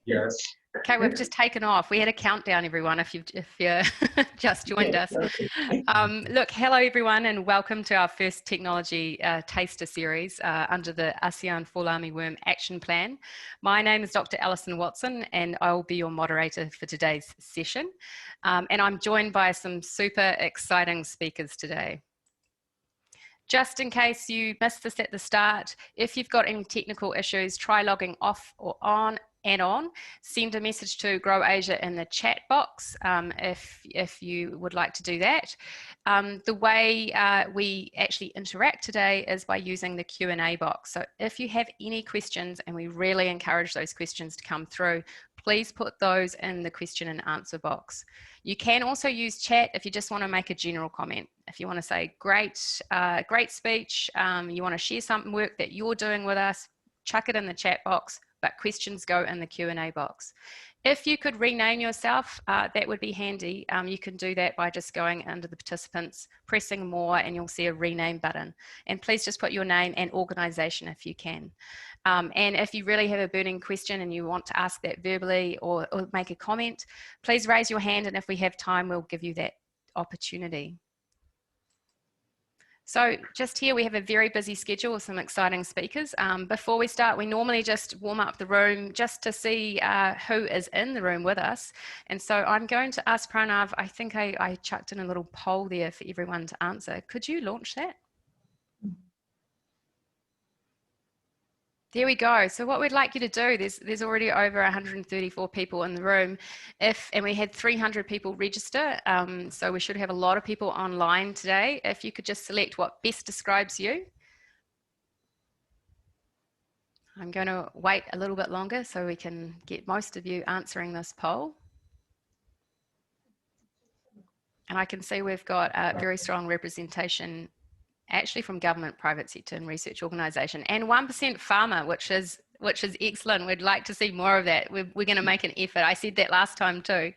Yes. Okay, we've just taken off. We had a countdown, everyone, if you just joined us. Look, hello, everyone, and welcome to our first technology taster series under the ASEAN Fall Armyworm Action Plan. My name is Dr. Alison Watson, and I will be your moderator for today's session. And I'm joined by some super exciting speakers today. Just in case you missed this at the start, if you've got any technical issues, try logging off or on and on. Send a message to Grow Asia in the chat box if you would like to do that. The way we actually interact today is by using the Q&A box. So if you have any questions, and we really encourage those questions to come through, please put those in the question and answer box. You can also use chat if you just want to make a general comment. If you want to say, great speech, you want to share some work that you're doing with us, chuck it in the chat box, but questions go in the Q&A box. If you could rename yourself, that would be handy. You can do that by just going under the participants, pressing more, and you'll see a rename button. And please just put your name and organisation if you can. And if you really have a burning question and you want to ask that verbally or make a comment, please raise your hand, and if we have time, we'll give you that opportunity. So just here, we have a very busy schedule with some exciting speakers. Before we start, we normally just warm up the room just to see who is in the room with us. And so I'm going to ask Pranav, I think I chucked in a little poll there for everyone to answer. Could you launch that? There we go. So what we'd like you to do, there's already over 134 people in the room, and we had 300 people register, so we should have a lot of people online today. If you could just select what best describes you. I'm going to wait a little bit longer so we can get most of you answering this poll. And I can see we've got a very strong representation actually from government, private sector and research organisation, and 1% pharma, which is excellent. We'd like to see more of that. We're going to make an effort. I said that last time too,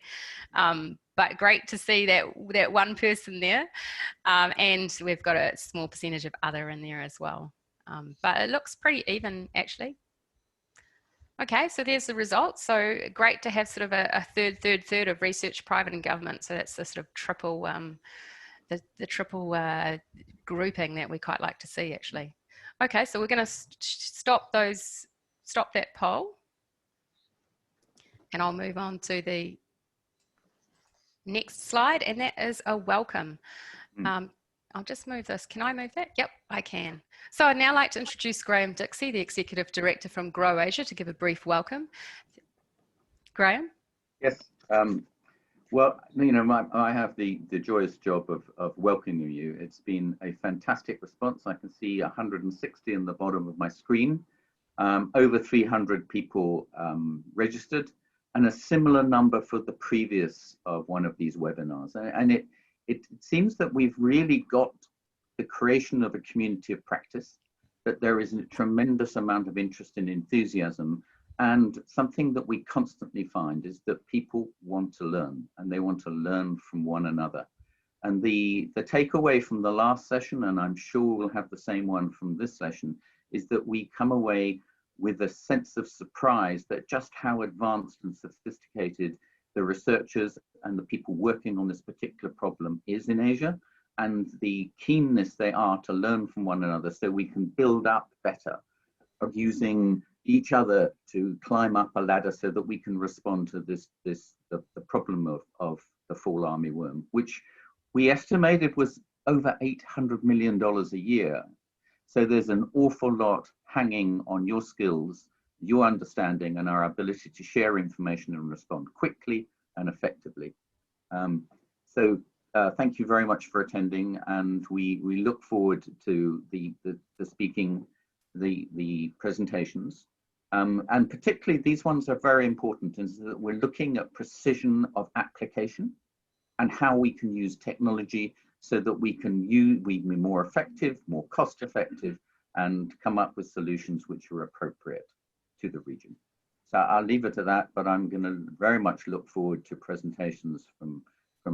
but great to see that one person there, and we've got a small percentage of other in there as well, but it looks pretty even actually. Okay, so there's the results. So great to have sort of a third of research, private and government. So that's the sort of triple the triple grouping that we quite like to see actually. Okay, so we're going to stop that poll, and I'll move on to the next slide, and that is a welcome. I'll just move this. Can I move that? Yep, I can. So I'd now like to introduce Graham Dixie, the Executive Director from Grow Asia, to give a brief welcome. Graham? Yes. Well, you know, I have the joyous job of welcoming you. It's been a fantastic response. I can see 160 in the bottom of my screen, over 300 people registered, and a similar number for the previous one of these webinars. And it seems that we've really got the creation of a community of practice, that there is a tremendous amount of interest and enthusiasm. And something that we constantly find is that people want to learn, and they want to learn from one another. And the takeaway from the last session, and I'm sure we'll have the same one from this session, is that we come away with a sense of surprise that just how advanced and sophisticated the researchers and the people working on this particular problem is in Asia, and the keenness they are to learn from one another so we can build up better, of using each other to climb up a ladder so that we can respond to the problem of the fall armyworm, which we estimated was over $800 million a year. So there's an awful lot hanging on your skills, your understanding, and our ability to share information and respond quickly and effectively. Thank you very much for attending, and we look forward to the presentations. And particularly these ones are very important in that we're looking at precision of application and how we can use technology so that we can be more effective, more cost effective, and come up with solutions which are appropriate to the region. So I'll leave it at that, but I'm going to very much look forward to presentations from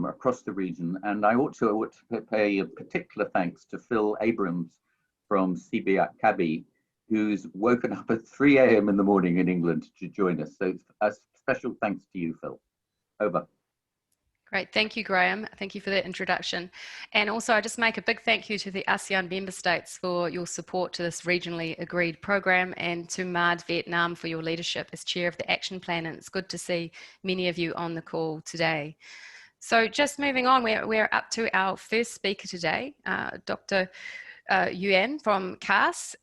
across the region. And I ought to pay a particular thanks to Phil Abrams from CAAS, who's woken up at 3 a.m. in the morning in England to join us. So a special thanks to you, Phil. Over. Great, thank you, Graham. Thank you for that introduction. And also, I just make a big thank you to the ASEAN member states for your support to this regionally agreed program, and to MAD Vietnam for your leadership as chair of the action plan. And it's good to see many of you on the call today. So just moving on, we're up to our first speaker today, Dr. Yuan from CAAS.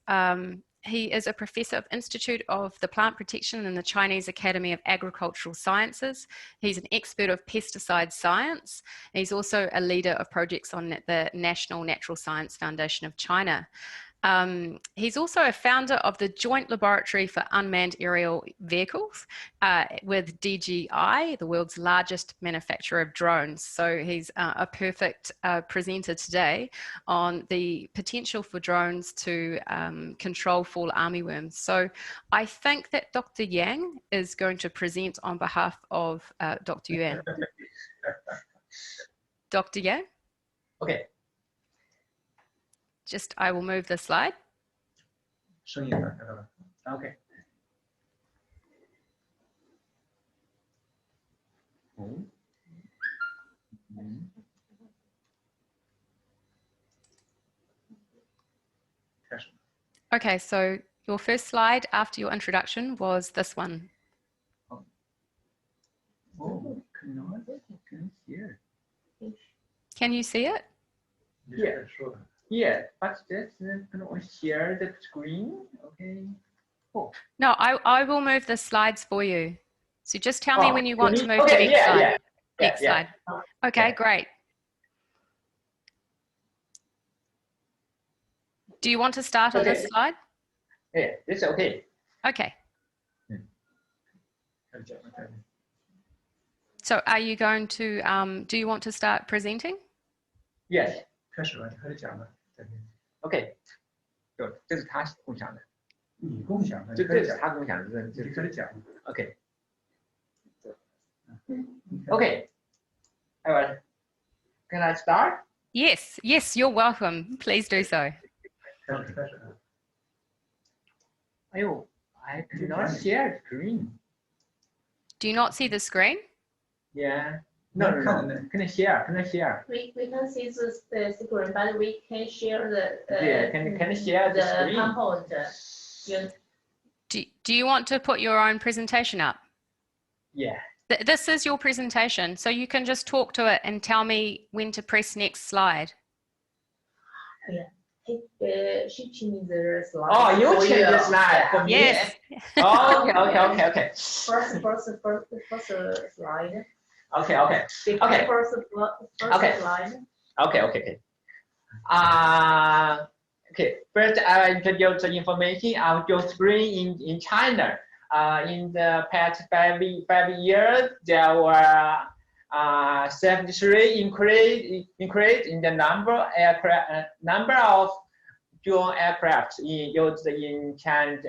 He is a professor of Institute of the Plant Protection in the Chinese Academy of Agricultural Sciences. He's an expert of pesticide science. He's also a leader of projects on the National Natural Science Foundation of China. He's also a founder of the Joint Laboratory for Unmanned Aerial Vehicles with DJI, the world's largest manufacturer of drones. So he's a perfect presenter today on the potential for drones to control fall armyworms. So I think that Dr. Yang is going to present on behalf of Dr. Yuan. Dr. Yang? Okay. Just, I will move the slide. Okay. Okay, so your first slide after your introduction was this one. Oh, Can you see it? Yeah, sure. Yeah, but that's not share the screen. Okay. Oh. No, I will move the slides for you. So just tell me when you want to move okay, to next slide. Yeah, next slide. Okay, great. Do you want to start on this slide? Yeah, it's okay. Okay. So are you going to, do you want to start presenting? Yes. 开始了，你开始讲了。OK， 对，这是他共享的。你共享的，这是他共享的，这你开始讲。OK。OK。Everyone, can I start? Yes, yes, you're welcome. Please do so. 开始了。哎呦 ，I cannot share screen. Do you not see the screen? Yeah. No. Can I share? Can I share? We can see the screen, but we can share the. Yeah. Can I share the screen? Compound. Do you want to put your own presentation up? Yeah. This is your presentation, so you can just talk to it and tell me when to press next slide. Yeah. She changed the slide. Oh, you changed the slide for me. Yes. Oh, okay. First slide. Okay. First slide. Okay. Okay. First, I will introduce the information of drone spraying in China. In the past 5 years, there were 73 increase in the number of drone aircraft used in Chinese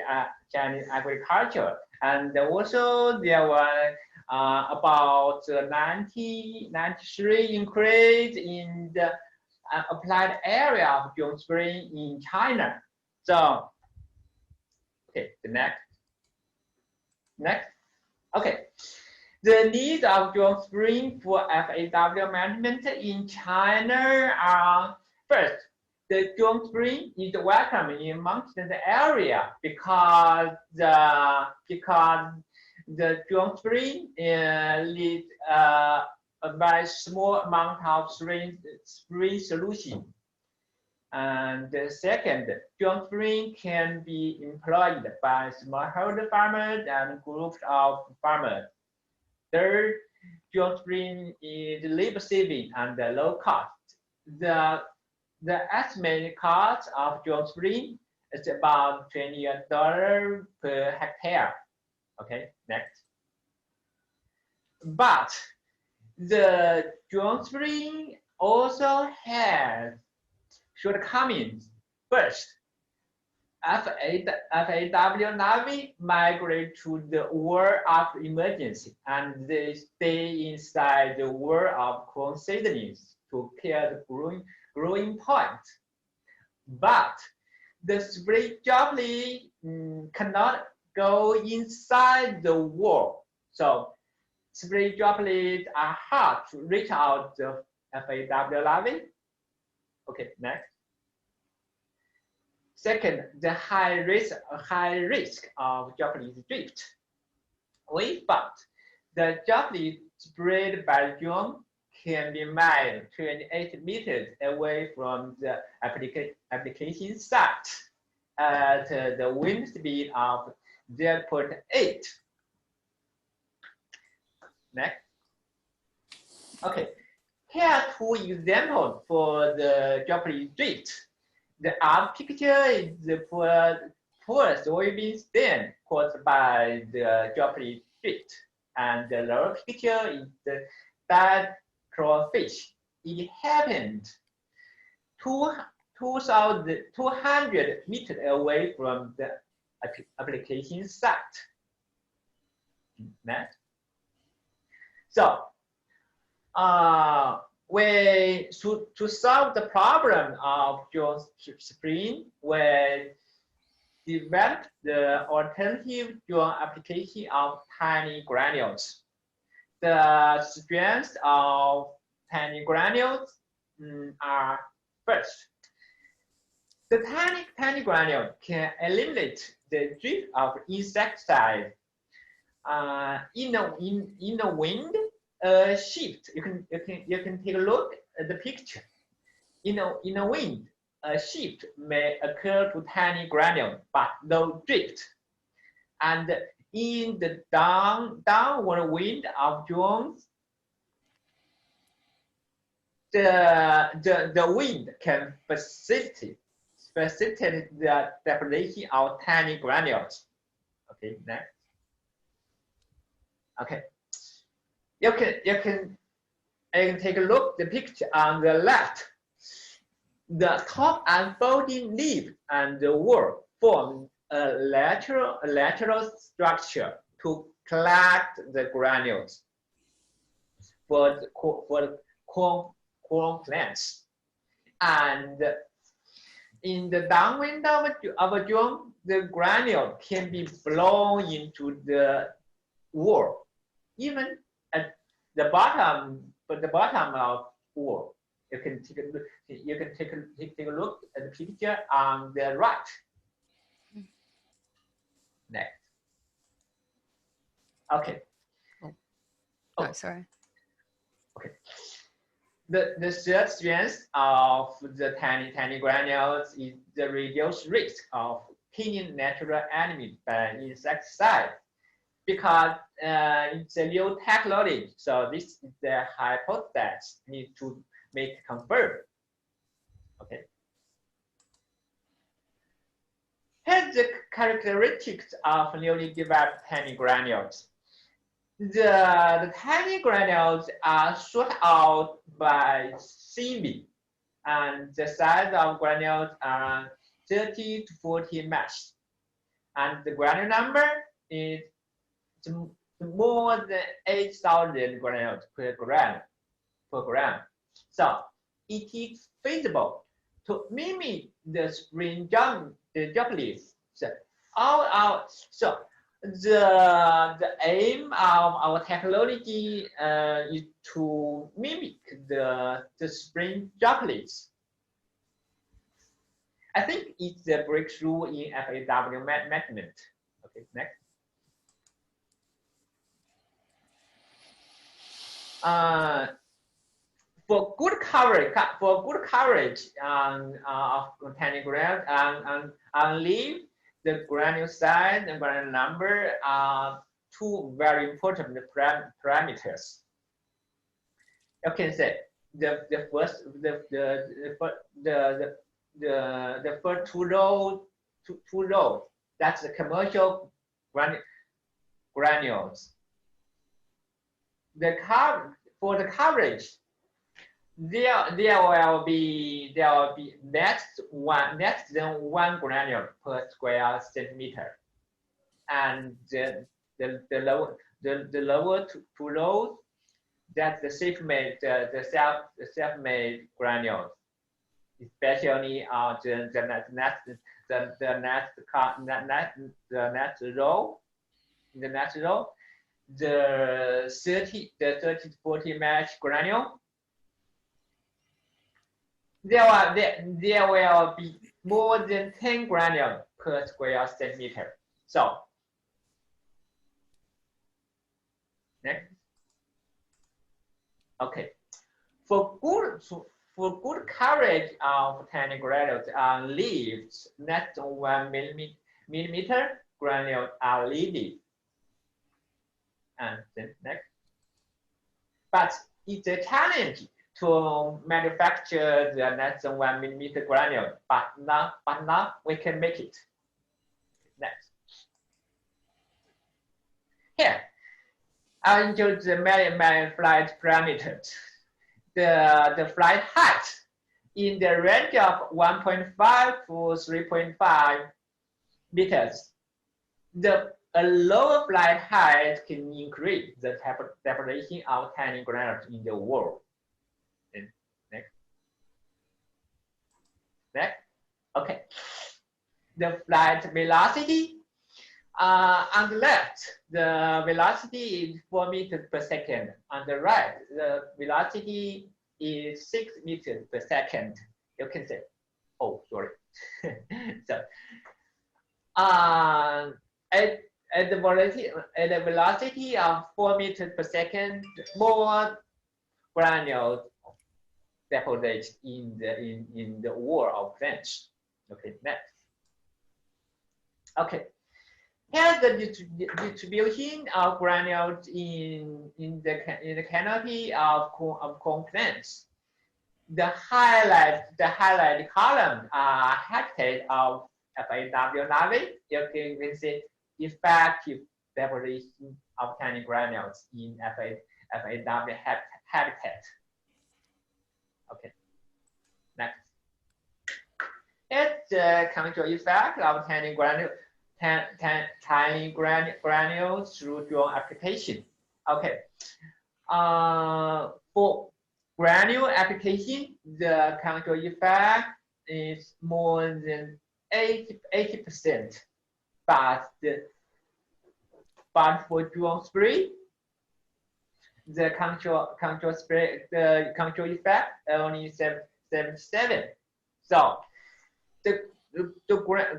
agriculture, and also there were about 93 increase in the applied area of drone spraying in China. So, okay, the next. Okay, the needs of drone spraying for FAW management in China are: first, the drone spraying is welcome in mountain area because the drone spraying needs a very small amount of spray solution. And the second, drone spraying can be employed by smallholder farmers and groups of farmers. Third, drone spraying is labor saving and low cost. The estimated cost of drone spraying is about $20 per hectare. Okay, next. But the drone spraying also has shortcomings. First, FAW Navy migrate to the world of emergency, and they stay inside the world of corn seedlings to care the growing point. But the spray jobless cannot go inside the wall. So spray droplets are hard to reach out the FAW larvae. Okay, next. Second, the high risk of droplet drift. We found the droplet spread by drone can be made 28 meters away from the application site at the wind speed of 0.8. Next. Okay, here are two examples for the droplet drift. The up picture is the poor soybean stem caused by the droplet drift, and the lower picture is the dead crawfish. It happened 2,200 meters away from the application site. Next. So, to solve the problem of drone spraying, we developed the alternative drone application of tiny granules. The strengths of tiny granules are first, the tiny granule can eliminate the drift of insecticide. In the wind shift, you can take a look at the picture. In the wind, a shift may occur to tiny granule, but no drift. And in the downward wind of drones, the wind can facilitate the deposition of tiny granules. Okay, next. Okay, you can take a look at the picture on the left. The top unfolding leaf and the whorl form a lateral structure to collect the granules for the corn plants. And in the downwind of a drone, the granule can be blown into the whorl, even at the bottom of whorl. You can take a look at the picture on the right. Next. Okay. Oh, sorry. Okay. The third strength of the tiny granules is the reduced risk of killing natural enemies by insecticide, because it's a new technology. So this is the hypothesis need to make confirmed. Okay. Here's the characteristics of newly developed tiny granules. The tiny granules are sorted out by CV, and the size of granules are 30 to 40 mesh, and the granule number is more than 8,000 granules per gram. So it is feasible to mimic the spring droplets. So the aim of our technology is to mimic the spring droplets. I think it's a breakthrough in FAW management. Okay, next. For good coverage of tiny granules and leaf, the granule size and granule number are two very important parameters. You can say the first two rows, that's the commercial granules. For the coverage, there will be less than 1 granule per square centimeter, and the lower two rows, that's the self-made granules, especially the the 30 to 40 mesh granule. There will be more than 10 granules per square centimeter. So next. Okay. For good coverage of tiny granules on leaves, less than 1 millimeter granules are needed. And then next. But it's a challenge to manufacture the less than 1 millimeter granule, but now we can make it. Next. Here, I introduce the main flight parameters. The flight height in the range of 1.5 to 3.5 meters. A lower flight height can increase the population of tiny granules in the world. Next. Next. Okay. The flight velocity. On the left, the velocity is 4 meters per second. On the right, the velocity is 6 meters per second. You can say, oh, sorry. So, at the velocity of 4 meters per second, more granules deposit in the wall of plants. Okay, next. Okay. Here's the distribution of granules in the canopy of corn plants. The highlight column are habitat of FAW larvae. You can see effective deposition of tiny granules in FAW habitat. Okay, next. It's the control effect of tiny granules through drone application. Okay. For granule application, the control effect is more than 80%. But for drone spray, the control effect only 77. So the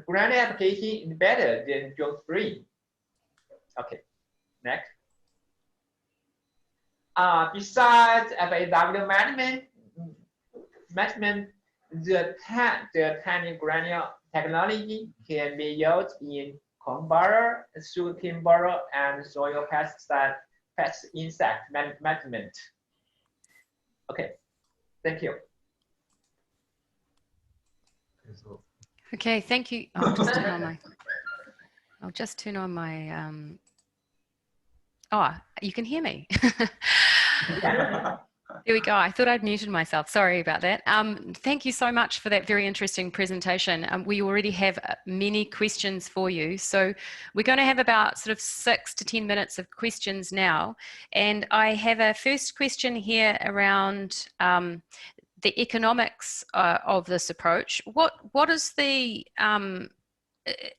granule application is better than drone spray. Okay, next. Besides FAW management, the tiny granule technology can be used in corn border, sugarcane border, and soil pest insect management. Okay, thank you. Okay, thank you. I'll just turn on my oh, you can hear me. There we go. I thought I'd muted myself. Sorry about that. Thank you so much for that very interesting presentation. We already have many questions for you. So we're going to have about sort of 6 to 10 minutes of questions now. And I have a first question here around the economics of this approach. What is the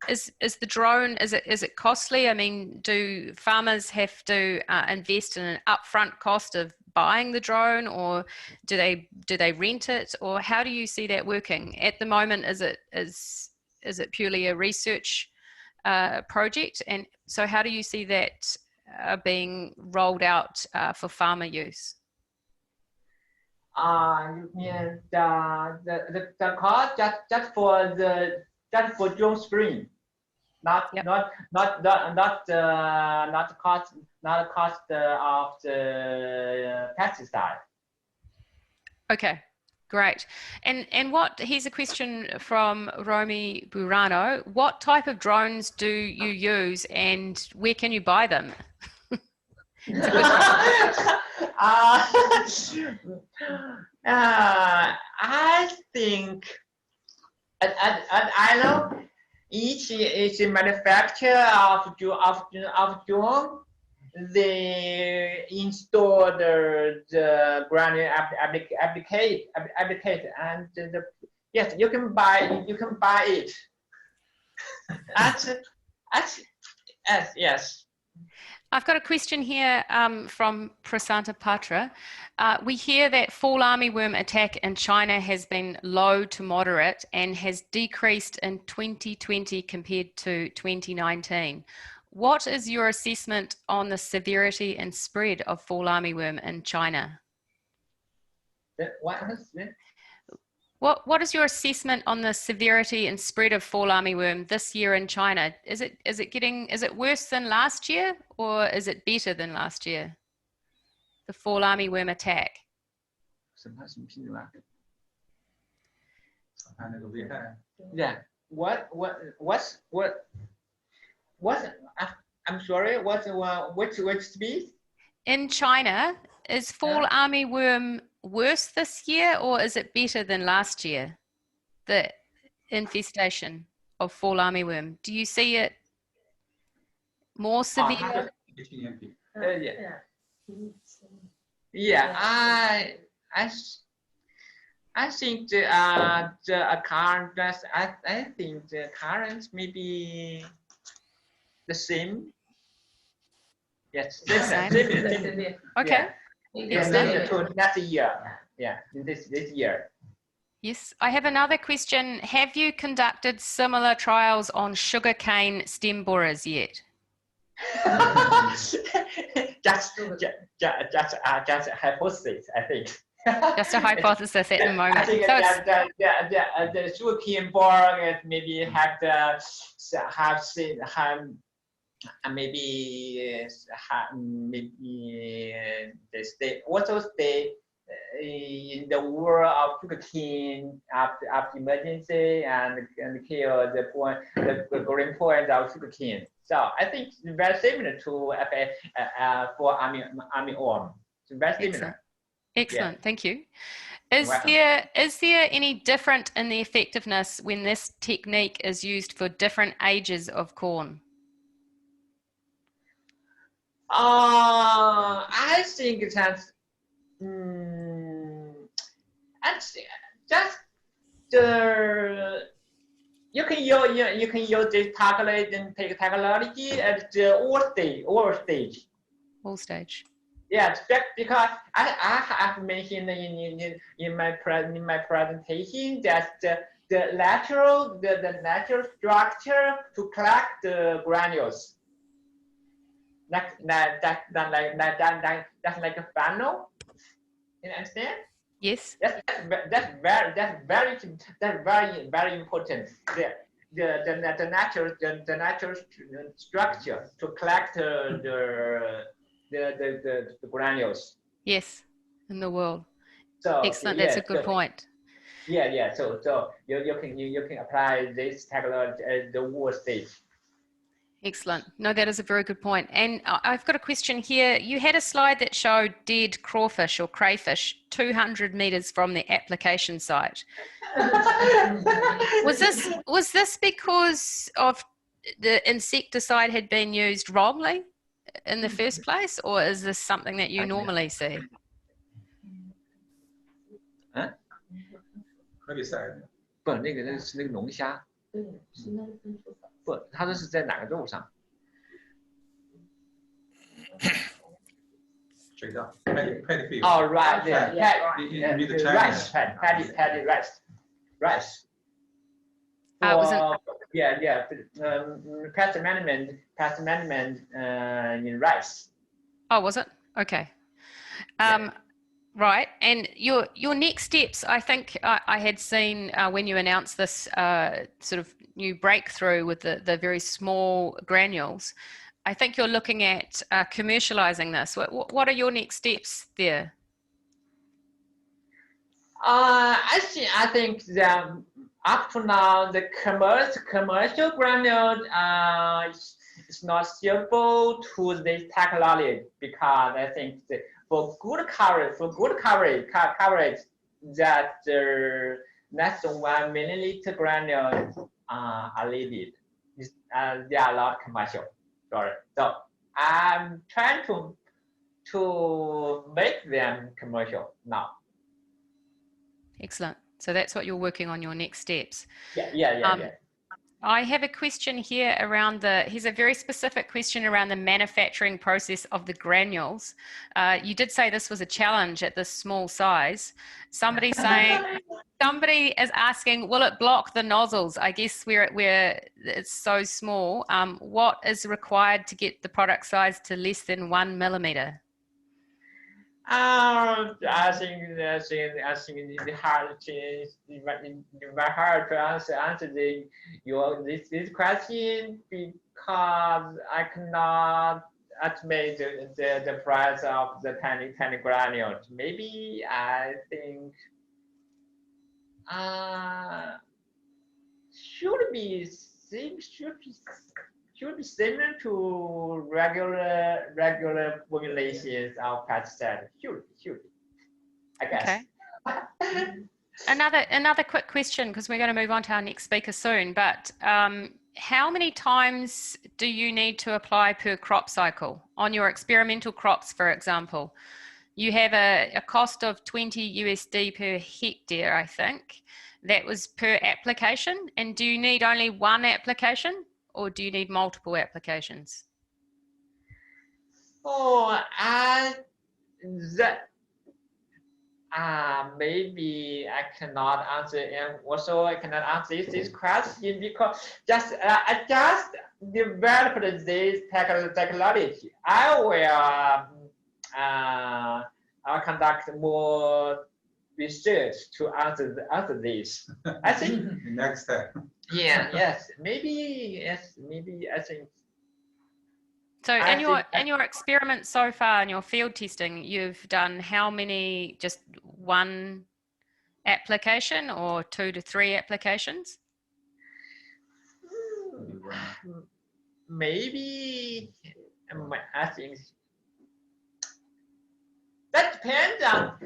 is the drone, is it costly? I mean, do farmers have to invest in an upfront cost of buying the drone, or do they rent it, or how do you see that working at the moment? Is it purely a research project, and so how do you see that being rolled out for farmer use? You mean the cost just for drone spraying, not cost of the pesticide. Okay, great. And here's a question from Romy Burano. What type of drones do you use, and where can you buy them? It's a good question. I think, I know each manufacturer of drone, they install the granule applicate, and yes, you can buy it. Yes. I've got a question here from Prasanta Patra. We hear that fall armyworm attack in China has been low to moderate and has decreased in 2020 compared to 2019. What is your assessment on the severity and spread of fall armyworm in China? What is your assessment on the severity and spread of fall armyworm this year in China? Is it worse than last year, or is it better than last year? The fall armyworm attack. Yeah. I'm sorry. Which speed? In China, is fall armyworm worse this year, or is it better than last year? The infestation of fall armyworm. Do you see it more severe? Yeah. I think the current. I think the current maybe the same. Yes. Same. Okay. Yeah, to next year. Yeah, this year. Yes, I have another question. Have you conducted similar trials on sugarcane stem borers yet? just a hypothesis, I think. Just a hypothesis at the moment. I think the sugarcane borer maybe maybe they stay also stay in the world of sugarcane after emergency and kill the green point of sugarcane. So I think it's very similar to for armyworm. It's very similar. Excellent. Yeah. Thank you. Is there any difference in the effectiveness when this technique is used for different ages of corn? I think it has. Just you can use this technology at the all stage. All stage. Yeah, because I have mentioned in my presentation that the natural structure to collect the granules. That's like a funnel. You understand? Yes. That's very important. The natural structure to collect the granules. Yes, in the world. So excellent. That's a good point. Yeah. So you can apply this technology at the world stage. Excellent. No, that is a very good point. And I've got a question here. You had a slide that showed dead crawfish or crayfish 200 meters from the application site. Was this because of the insecticide had been used wrongly in the first place, or is this something that you normally see? 不，那个是那个龙虾。不，它这是在哪个肉上？水稻 paddy field. Oh, right. Yeah. You read the Chinese. Paddy rice. Yeah. Pest management in rice. Oh, was it? Okay. Right, and your next steps, I think I had seen when you announced this sort of new breakthrough with the very small granules, I think you're looking at commercializing this. What are your next steps there? I think that up to now the commercial granule is not suitable to this technology, because I think for good coverage, that less than 1 milliliter granules are needed. They are not commercial. Sorry. So I'm trying to make them commercial now. Excellent. So that's what you're working on, your next steps. Yeah. I have a question here around here's a very specific question around the manufacturing process of the granules. You did say this was a challenge at this small size. Somebody is asking, will it block the nozzles? I guess where it's so small, what is required to get the product size to less than 1 millimeter? I think it's hard to very hard to answer this question because I cannot estimate the price of the tiny granules. Maybe I think should be similar to regular formulations of pesticide. Should I guess. Okay. Another quick question, because we're going to move on to our next speaker soon. But how many times do you need to apply per crop cycle on your experimental crops, for example? You have a cost of 20 USD per hectare, I think. That was per application. And do you need only one application, or do you need multiple applications? Oh, maybe I cannot answer, and also I cannot answer this question because I just developed this technology. I'll conduct more research to answer this. I think Next step. yes, maybe I think. So in your experiment so far, in your field testing, you've done how many? Just one application or 2 to 3 applications? Maybe I think that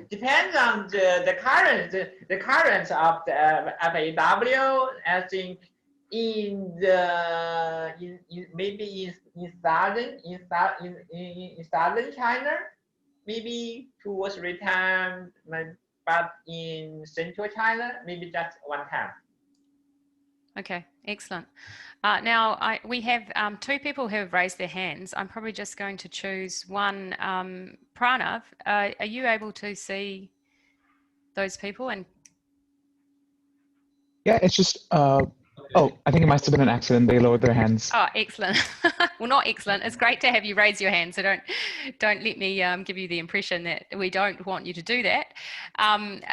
depends on the current of the FAW. I think maybe in southern China, maybe 2 or 3 times, but in central China, maybe just 1 time. Okay, excellent. Now we have 2 people who have raised their hands. I'm probably just going to choose one. Pranav, are you able to see those people? And yeah, it's just oh, I think it must have been an accident. They lowered their hands. Oh, excellent. Well, not excellent. It's great to have you raise your hand. So don't let me give you the impression that we don't want you to do that.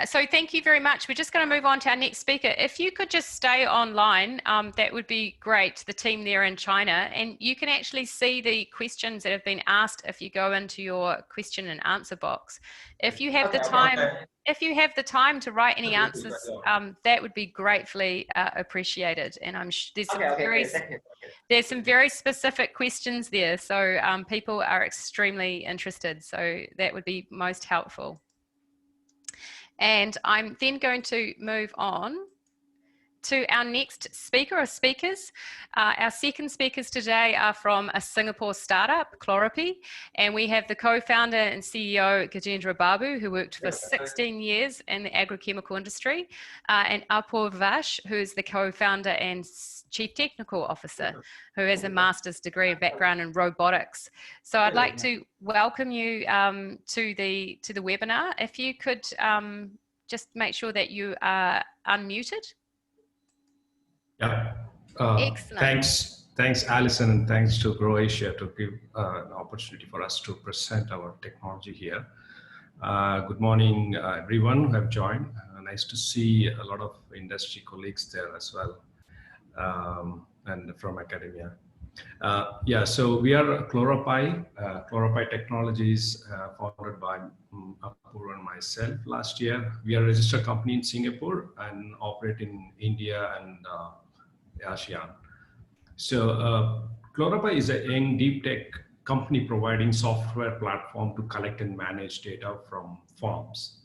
So thank you very much. We're just going to move on to our next speaker. If you could just stay online, that would be great. The team there in China, and you can actually see the questions that have been asked if you go into your question and answer box. If you have the time. If you have the time to write any answers, that would be gratefully appreciated. And I'm there's some very specific questions there, so people are extremely interested. So that would be most helpful. And I'm then going to move on to our next speaker or speakers. Our second speakers today are from a Singapore startup, Chloropy, and we have the co-founder and CEO, Gajendra Babu, who worked for 16 years in the agrochemical industry, and Apoorv Vaish, who is the co-founder and Chief Technical Officer, who has a master's degree background in robotics. So I'd like to welcome you to the webinar. If you could just make sure that you are unmuted. Yeah. Excellent. Thanks, Alison, and thanks to Croatia to give an opportunity for us to present our technology here. Good morning, everyone who have joined. Nice to see a lot of industry colleagues there as well, and from academia. Yeah, so we are Chloropy. Chloropy Technologies, founded by Apoorv and myself last year. We are a registered company in Singapore and operate in India and ASEAN. So Chloropy is a young deep tech company providing software platform to collect and manage data from farms.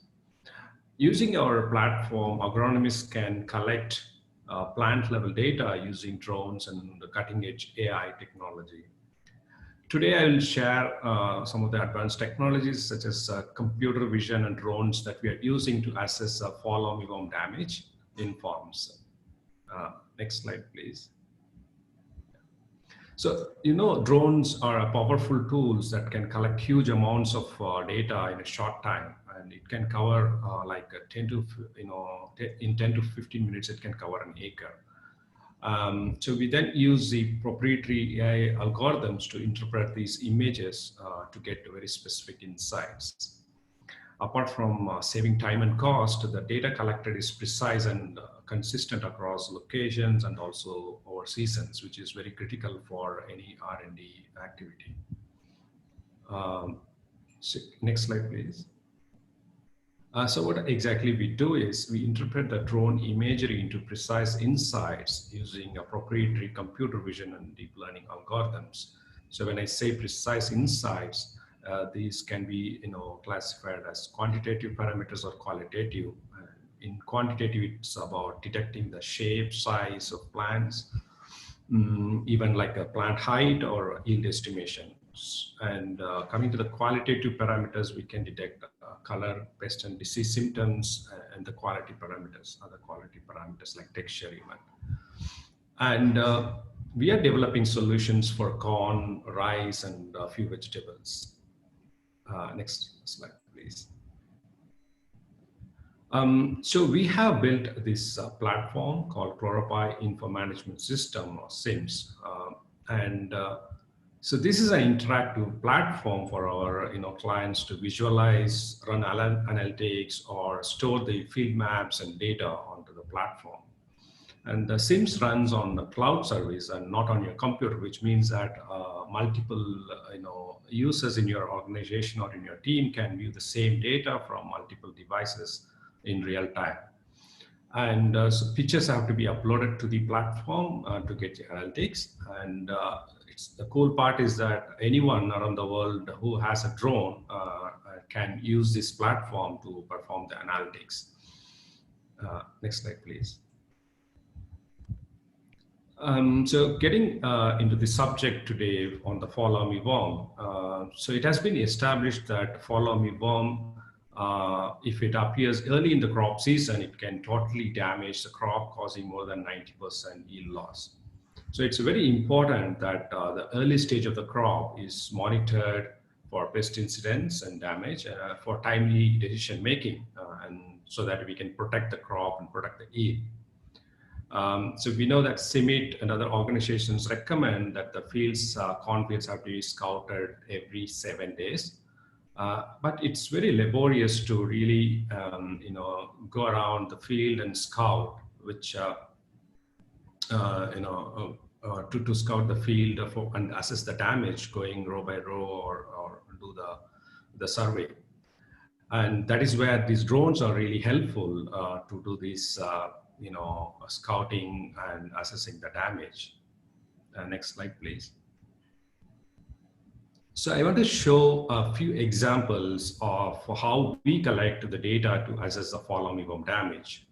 Using our platform, agronomists can collect plant level data using drones and the cutting edge AI technology. Today, I will share some of the advanced technologies such as computer vision and drones that we are using to assess fall armyworm damage in farms. Next slide, please. So, you know, drones are powerful tools that can collect huge amounts of data in a short time, and it can cover like 10 to, in 10 to 15 minutes, it can cover an acre. So we then use the proprietary AI algorithms to interpret these images to get very specific insights. Apart from saving time and cost, the data collected is precise and consistent across locations and also over seasons, which is very critical for any R&D activity. So next slide, please. So what exactly we do is we interpret the drone imagery into precise insights using a proprietary computer vision and deep learning algorithms. So when I say precise insights, these can be, classified as quantitative parameters or qualitative. In quantitative, it's about detecting the shape, size of plants, even like a plant height or yield estimations. And coming to the qualitative parameters, we can detect color, pest and disease symptoms, and the quality parameters, other quality parameters like texture even. And we are developing solutions for corn, rice, and a few vegetables. Next slide, please. So we have built this platform called Chloropy Info Management System, or SIMS. So this is an interactive platform for our clients to visualize, run analytics, or store the field maps and data onto the platform. And the SIMS runs on the cloud service and not on your computer, which means that multiple users in your organization or in your team can view the same data from multiple devices in real time. And so pictures have to be uploaded to the platform to get the analytics. And the cool part is that anyone around the world who has a drone can use this platform to perform the analytics. Next slide, please. So getting into the subject today on the Fall Armyworm. So it has been established that Fall Armyworm, if it appears early in the crop season, it can totally damage the crop, causing more than 90% yield loss. So it's very important that the early stage of the crop is monitored for pest incidents and damage for timely decision making, and so that we can protect the crop and protect the yield. So we know that CIMMYT and other organizations recommend that the cornfields have to be scouted every 7 days. But it's very laborious to really, go around the field and scout, which, to scout the field and assess the damage going row by row or do the survey. And that is where these drones are really helpful to do this, scouting and assessing the damage. Next slide, please. So I want to show a few examples of how we collect the data to assess the Fall Armyworm damage.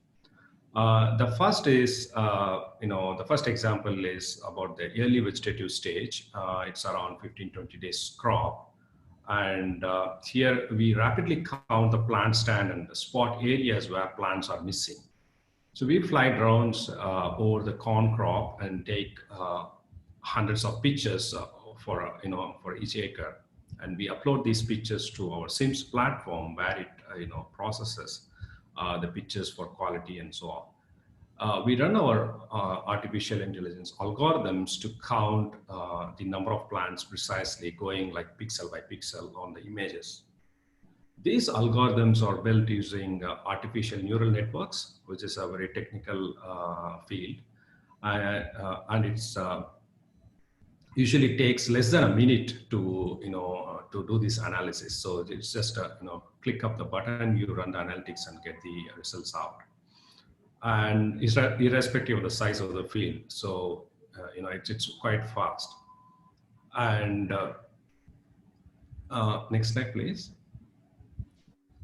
The first is, the first example is about the early vegetative stage. It's around 15-20 days crop. And here we rapidly count the plant stand and the spot areas where plants are missing. So we fly drones over the corn crop and take hundreds of pictures for each acre, and we upload these pictures to our SIMS platform where it processes the pictures for quality and so on. We run our artificial intelligence algorithms to count the number of plants precisely, going like pixel by pixel on the images. These algorithms are built using artificial neural networks, which is a very technical field, and it's usually takes less than a minute to do this analysis. So it's just click up the button, you run the analytics and get the results out. And it's irrespective of the size of the field, so it's quite fast. And next slide, please.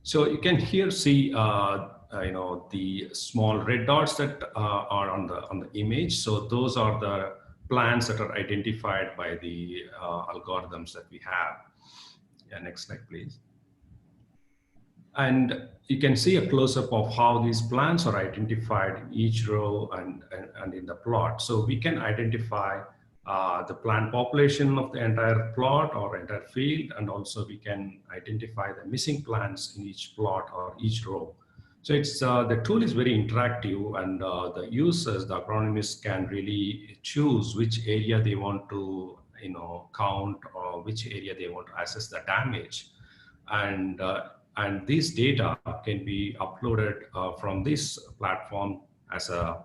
So you can here see the small red dots that are on the image. So those are the plants that are identified by the algorithms that we have. Yeah, next slide, please. And you can see a close-up of how these plants are identified in each row and in the plot. So we can identify the plant population of the entire plot or entire field, and also we can identify the missing plants in each plot or each row. So it's the tool is very interactive, and the users, the agronomists, can really choose which area they want to count, or which area they want to assess the damage, and these data can be uploaded from this platform as a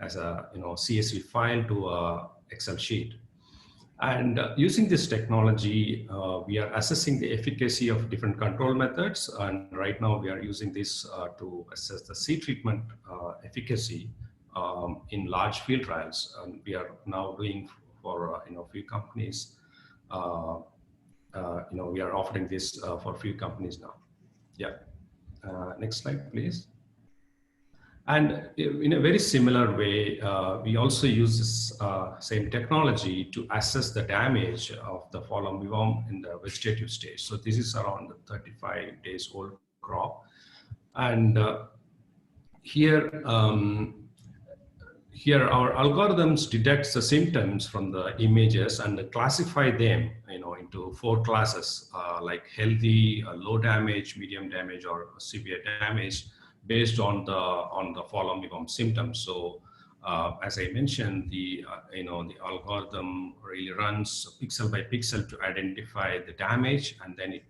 CSV file to a Excel sheet. And using this technology, we are assessing the efficacy of different control methods. And right now we are using this to assess the seed treatment efficacy in large field trials. And we are now doing for few companies. We are offering this for a few companies now. Yeah. Next slide, please. And in a very similar way, we also use this same technology to assess the damage of the fall armyworm in the vegetative stage. So this is around 35 days old crop. And here our algorithms detects the symptoms from the images and classify them into 4 classes, like healthy, low damage, medium damage, or severe damage, based on the fall armyworm symptoms. So as I mentioned, the algorithm really runs pixel by pixel to identify the damage, and then it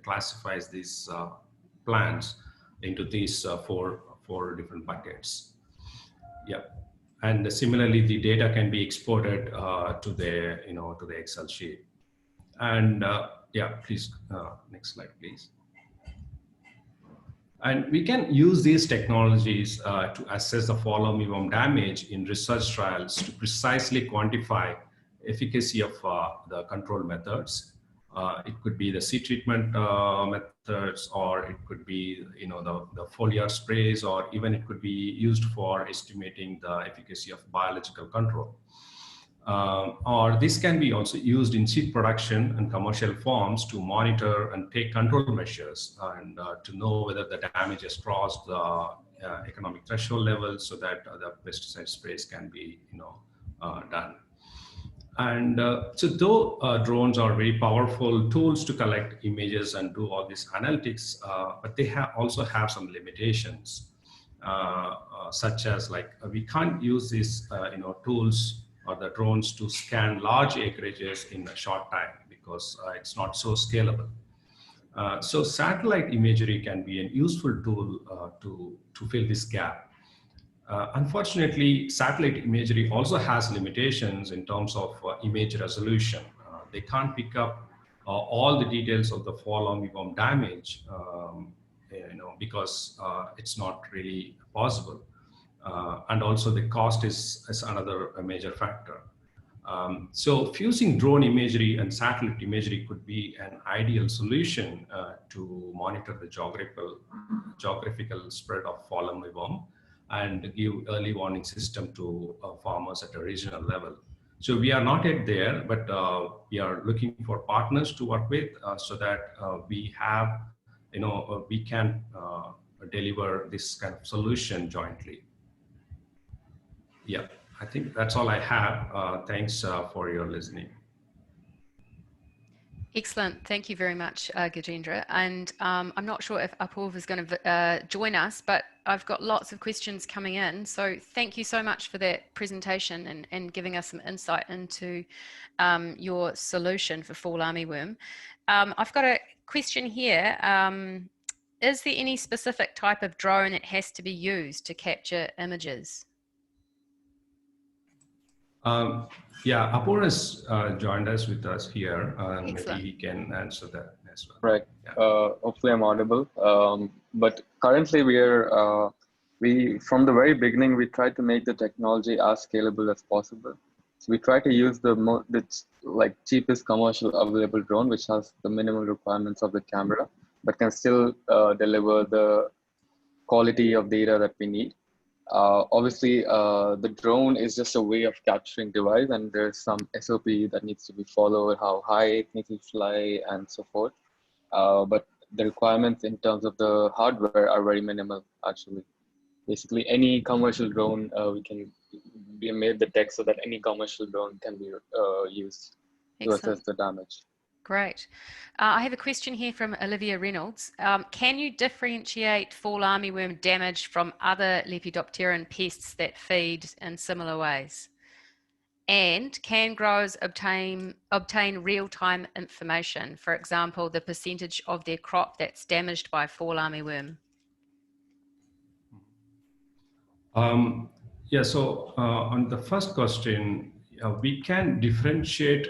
classifies these plants into these four different buckets. Yeah, and similarly, the data can be exported to the Excel sheet. And yeah, please next slide, please. And we can use these technologies to assess the fall armyworm damage in research trials to precisely quantify efficacy of the control methods. It could be the seed treatment methods, or it could be the foliar sprays, or even it could be used for estimating the efficacy of biological control. Or this can be also used in seed production and commercial farms to monitor and take control measures, and to know whether the damage has crossed the economic threshold level, so that the pesticide sprays can be done. And so though drones are very powerful tools to collect images and do all this analytics, but they also have some limitations, such as we can't use these tools or the drones to scan large acreages in a short time, because it's not so scalable. So satellite imagery can be a useful tool to fill this gap. Unfortunately, satellite imagery also has limitations in terms of image resolution. They can't pick up all the details of the fall armyworm damage, because it's not really possible. And also the cost is another major factor. So fusing drone imagery and satellite imagery could be an ideal solution to monitor the geographical spread of fall armyworm and give early warning system to farmers at a regional level. So we are not yet there, but we are looking for partners to work with, so that we have, we can deliver this kind of solution jointly. Yeah, I think that's all I have. Thanks for your listening. Excellent. Thank you very much, Gajendra. And I'm not sure if Apoorv is going to join us, but I've got lots of questions coming in. So thank you so much for that presentation and giving us some insight into your solution for fall armyworm. I've got a question here. Is there any specific type of drone that has to be used to capture images? Yeah, Apoorv has joined us here, and maybe he can answer that as well. Right. Yeah. Hopefully I'm audible. But currently from the very beginning, we tried to make the technology as scalable as possible. So we try to use the cheapest commercial available drone, which has the minimal requirements of the camera, but can still deliver the quality of data that we need. Obviously, the drone is just a way of capturing device, and there's some SOP that needs to be followed, how high it needs to fly and so forth. But the requirements in terms of the hardware are very minimal, actually. Basically, any commercial drone made the text so that any commercial drone can be used to assess the damage. Great. I have a question here from Olivia Reynolds. Can you differentiate fall armyworm damage from other lepidopteran pests that feed in similar ways? And can growers obtain real-time information, for example, the percentage of their crop that's damaged by fall armyworm? Yeah, so on the first question, we can differentiate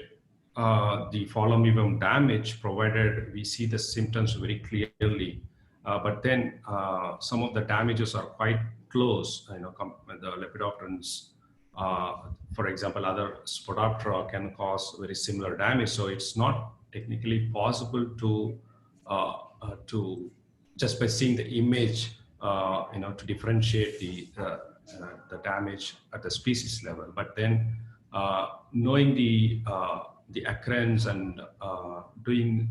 the fall armyworm damage provided we see the symptoms very clearly. But then some of the damages are quite close, the lepidopterans. For example, other Spodoptera can cause very similar damage. So it's not technically possible to just by seeing the image, to differentiate the damage at the species level. But then knowing the occurrence and doing,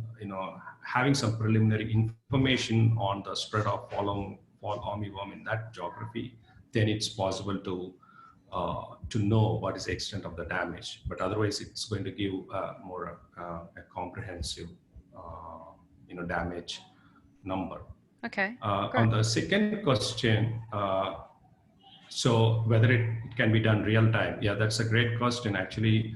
having some preliminary information on the spread of fall armyworm in that geography, then it's possible to know what is the extent of the damage. But otherwise, it's going to give more a comprehensive, damage number. Okay. On the second question, so whether it can be done real time, yeah, that's a great question actually.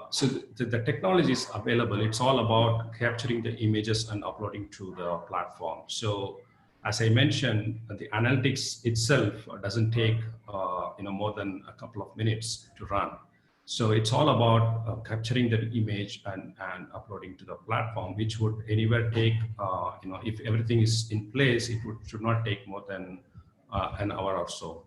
So the technology is available. It's all about capturing the images and uploading to the platform. So as I mentioned, the analytics itself doesn't take more than a couple of minutes to run. So it's all about capturing the image and uploading to the platform, which would anywhere take, if everything is in place, it should not take more than an hour or so.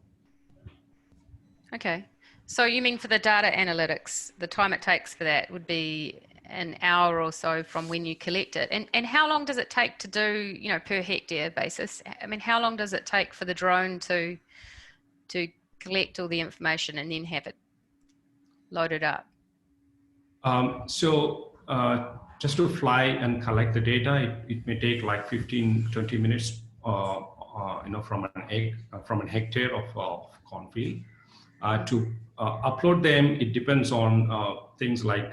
Okay. So you mean for the data analytics, the time it takes for that would be an hour or so from when you collect it. And how long does it take to do, per hectare basis? I mean, how long does it take for the drone to collect all the information and then have it loaded up? Just to fly and collect the data, it may take like 15-20 minutes, from an hectare of cornfield. To upload them, it depends on things like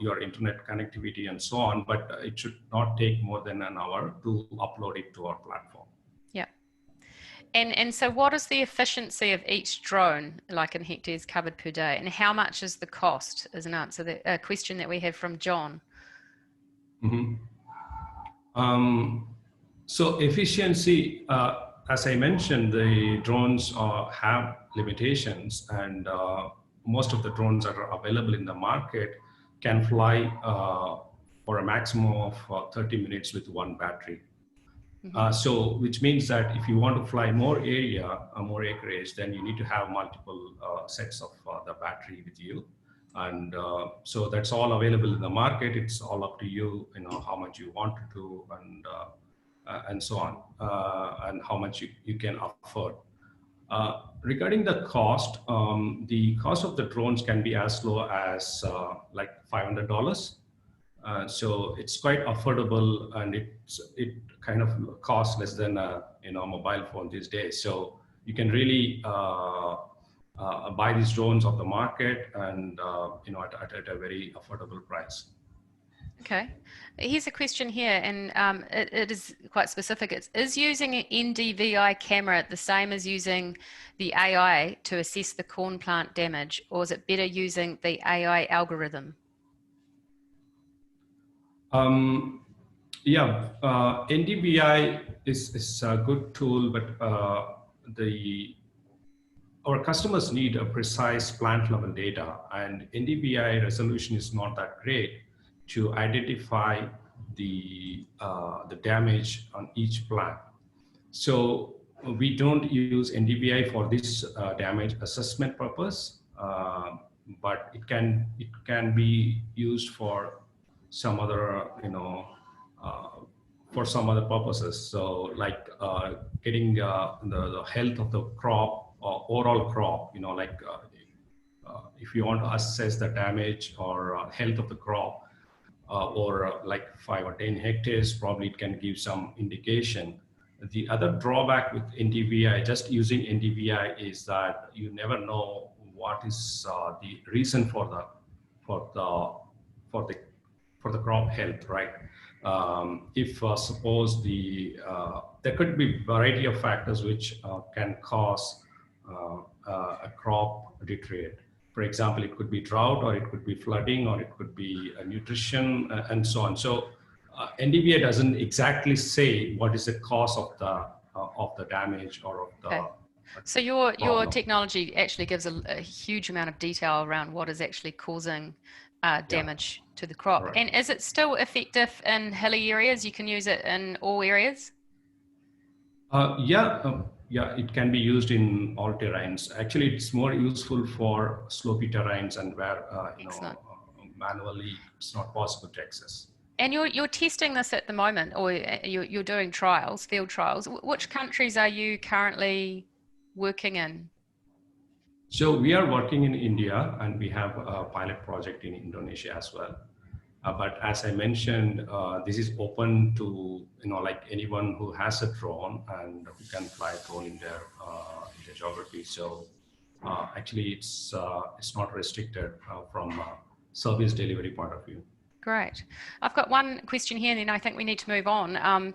your internet connectivity and so on, but it should not take more than an hour to upload it to our platform. Yeah. And so what is the efficiency of each drone, like in hectares covered per day, and how much is the cost, is an answer, a question that we have from John. Mm-hmm. So efficiency, as I mentioned, the drones have limitations, and most of the drones that are available in the market can fly for a maximum of 30 minutes with one battery. Mm-hmm. Which means that if you want to fly more area, more acreage, then you need to have multiple sets of the battery with you. And so that's all available in the market. It's all up to you, how much you want to do and so on, and how much you can afford. Regarding the cost of the drones can be as low as like $500. So it's quite affordable, and it kind of costs less than a mobile phone these days. So you can really buy these drones off the market and at a very affordable price. Okay, here's a question here, and it is quite specific. Is using an NDVI camera the same as using the AI to assess the corn plant damage, or is it better using the AI algorithm? Yeah, NDVI is a good tool, but our customers need a precise plant level data, and NDVI resolution is not that great to identify the damage on each plant. So we don't use NDVI for this damage assessment purpose, but it can be used for some other for some other purposes. So like getting the health of the crop or overall crop, if you want to assess the damage or health of the crop, or like 5 or 10 hectares, probably it can give some indication. The other drawback with NDVI, just using NDVI, is that you never know what is the reason for the crop health, right? If suppose there could be variety of factors which can cause a crop deteriorate. For example, it could be drought, or it could be flooding, or it could be nutrition, and so on. So NDVI doesn't exactly say what is the cause of the damage or of the. Okay. So your technology actually gives a huge amount of detail around what is actually causing damage to the crop. Correct. And is it still effective in hilly areas? You can use it in all areas? Yeah, it can be used in all terrains. Actually, it's more useful for slopey terrains and where manually it's not possible to access. And you're testing this at the moment, or you're doing trials, field trials. Which countries are you currently working in? So we are working in India, and we have a pilot project in Indonesia as well. But as I mentioned, this is open to like anyone who has a drone and who can fly a drone in their geography. So actually, it's not restricted from a service delivery point of view. Great. I've got one question here, and then I think we need to move on.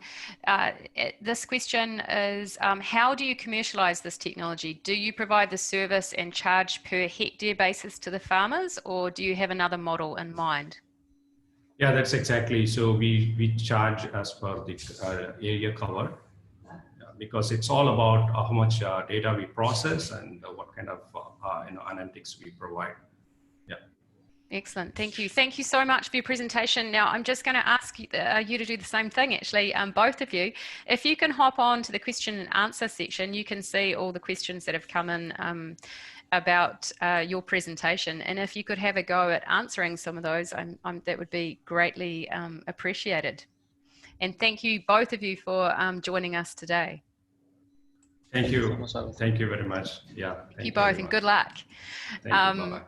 This question is, how do you commercialize this technology? Do you provide the service and charge per hectare basis to the farmers, or do you have another model in mind? Yeah, that's exactly. So we charge as per the area covered, because it's all about how much data we process and what kind of analytics we provide. Yeah. Excellent. Thank you. Thank you so much for your presentation. Now, I'm just going to ask you to do the same thing, actually, both of you. If you can hop on to the question and answer section, you can see all the questions that have come in about your presentation. And if you could have a go at answering some of those, that would be greatly appreciated. And thank you, both of you, for joining us today. Thank you. Thank you very much. Yeah. Thank you both, and good luck. Thank you. Bye-bye.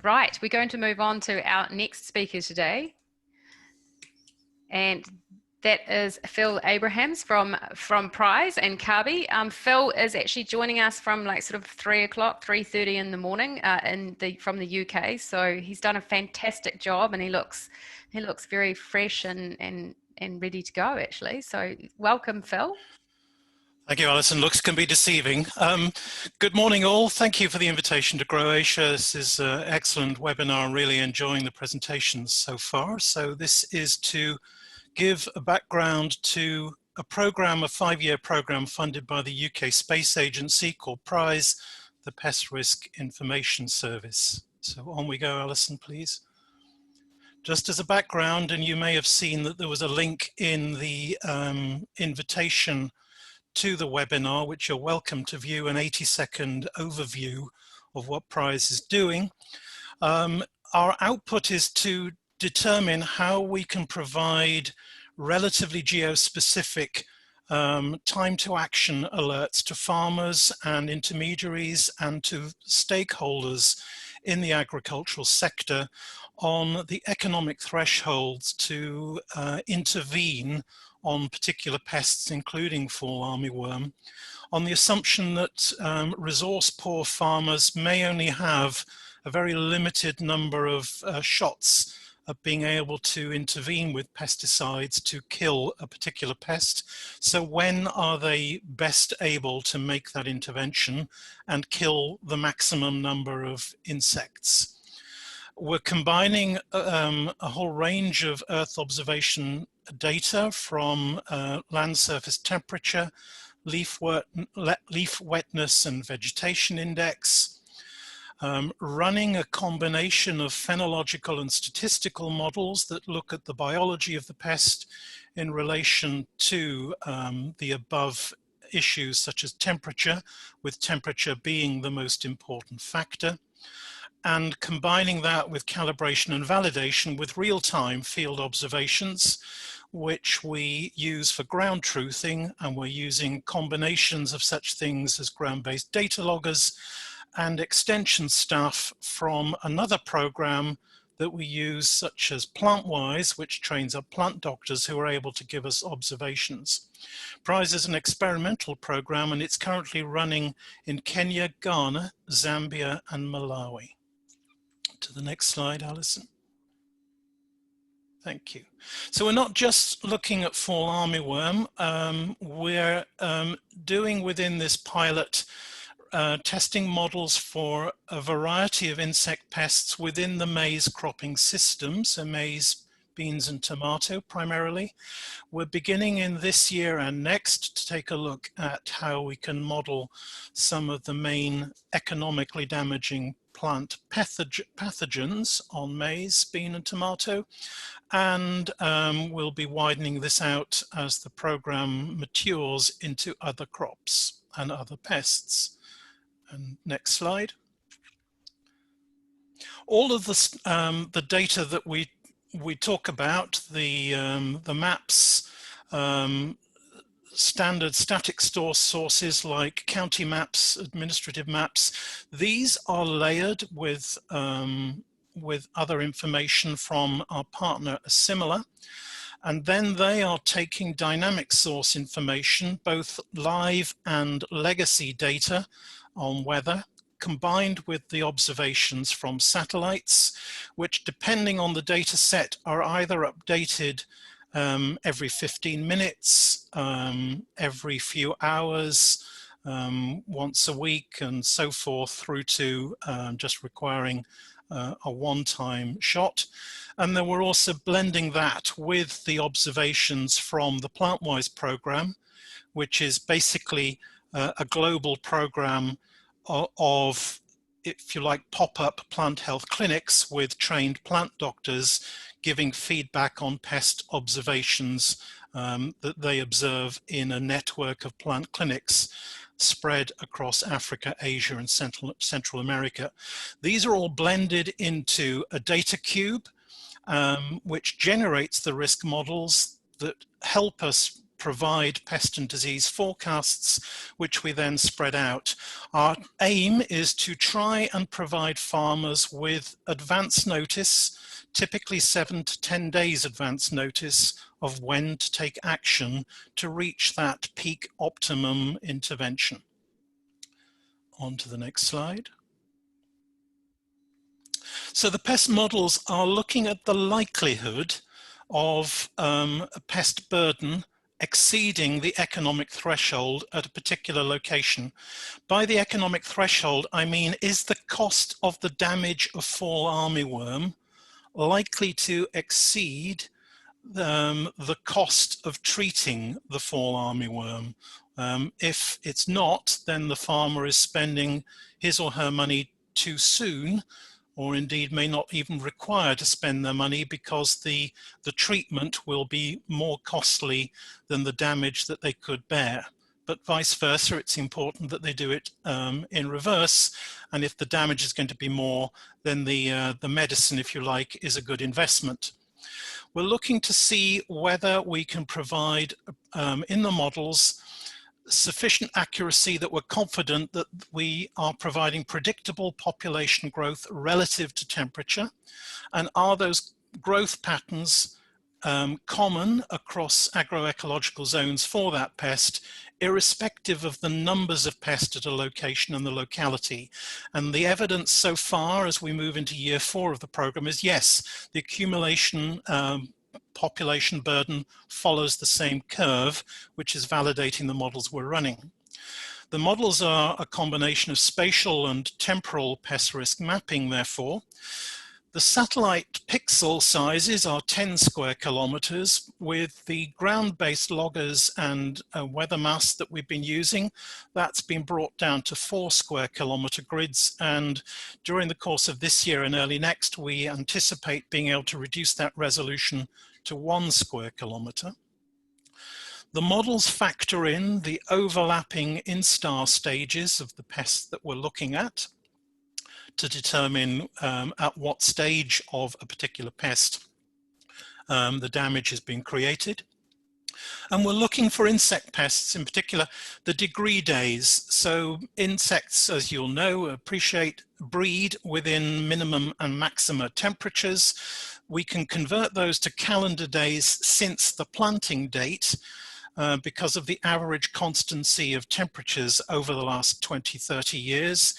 Right, we're going to move on to our next speaker today, and that is Phil Abrahams from Prize and Kabi. Phil is actually joining us from like sort of 3 o'clock, 3:30 in the morning from the UK. So he's done a fantastic job, and he looks very fresh and ready to go, actually. So welcome, Phil. Thank you, Alison. Looks can be deceiving. Good morning, all. Thank you for the invitation to Croatia. This is an excellent webinar. I'm really enjoying the presentations so far. So this is to give a background to a program, a 5-year program funded by the UK Space Agency called PRIZE, the Pest Risk Information Service. So on we go, Alison, please. Just as a background, and you may have seen that there was a link in the invitation to the webinar, which you're welcome to view an 80-second overview of what PRIZE is doing. Our output is to determine how we can provide relatively geospecific time to action alerts to farmers and intermediaries and to stakeholders in the agricultural sector on the economic thresholds to intervene on particular pests, including fall armyworm, on the assumption that resource-poor farmers may only have a very limited number of shots of being able to intervene with pesticides to kill a particular pest. So when are they best able to make that intervention and kill the maximum number of insects? We're combining a whole range of Earth observation data from land surface temperature, leaf wetness and vegetation index, running a combination of phenological and statistical models that look at the biology of the pest in relation to the above issues such as temperature, with temperature being the most important factor, and combining that with calibration and validation with real-time field observations, which we use for ground truthing, and we're using combinations of such things as ground-based data loggers and extension staff from another program that we use, such as PlantWise, which trains our plant doctors who are able to give us observations. PRISE is an experimental program, and it's currently running in Kenya, Ghana, Zambia, and Malawi. To the next slide, Alison. Thank you. So we're not just looking at fall armyworm, we're doing within this pilot testing models for a variety of insect pests within the maize cropping system, so maize, beans and tomato primarily. We're beginning in this year and next to take a look at how we can model some of the main economically damaging plant pathogens on maize, bean and tomato, and we'll be widening this out as the program matures into other crops and other pests. And next slide. All of the data that we talk about, the maps, standard static sources like county maps, administrative maps, these are layered with other information from our partner Assimilar, and then they are taking dynamic source information, both live and legacy data on weather, combined with the observations from satellites, which depending on the data set are either updated every 15 minutes, every few hours, once a week, and so forth, through to just requiring a one-time shot. And then we're also blending that with the observations from the PlantWise program, which is basically a global program of, if you like, pop-up plant health clinics with trained plant doctors giving feedback on pest observations that they observe in a network of plant clinics spread across Africa, Asia, and Central America. These are all blended into a data cube, which generates the risk models that help us provide pest and disease forecasts, which we then spread out. Our aim is to try and provide farmers with advance notice, typically 7 to 10 days advance notice of when to take action to reach that peak optimum intervention. On to the next slide. So the pest models are looking at the likelihood of a pest burden exceeding the economic threshold at a particular location. By the economic threshold, I mean, is the cost of the damage of fall armyworm likely to exceed the cost of treating the fall armyworm? If it's not, then the farmer is spending his or her money too soon, or indeed may not even require to spend their money because the treatment will be more costly than the damage that they could bear. But vice versa, it's important that they do it in reverse. And if the damage is going to be more, then the medicine, if you like, is a good investment. We're looking to see whether we can provide in the models sufficient accuracy that we're confident that we are providing predictable population growth relative to temperature, and are those growth patterns common across agroecological zones for that pest, irrespective of the numbers of pests at a location and the locality. And the evidence so far as we move into year 4 of the program is yes, the accumulation population burden follows the same curve, which is validating the models we're running. The models are a combination of spatial and temporal pest risk mapping, therefore. The satellite pixel sizes are 10 square kilometers. With the ground-based loggers and weather masts that we've been using, that's been brought down to 4 square kilometer grids. And during the course of this year and early next, we anticipate being able to reduce that resolution to 1 square kilometer. The models factor in the overlapping instar stages of the pests that we're looking at to determine at what stage of a particular pest the damage has been created. And we're looking for insect pests, in particular, the degree days. So insects, as you'll know, breed within minimum and maxima temperatures. We can convert those to calendar days since the planting date because of the average constancy of temperatures over the last 20, 30 years.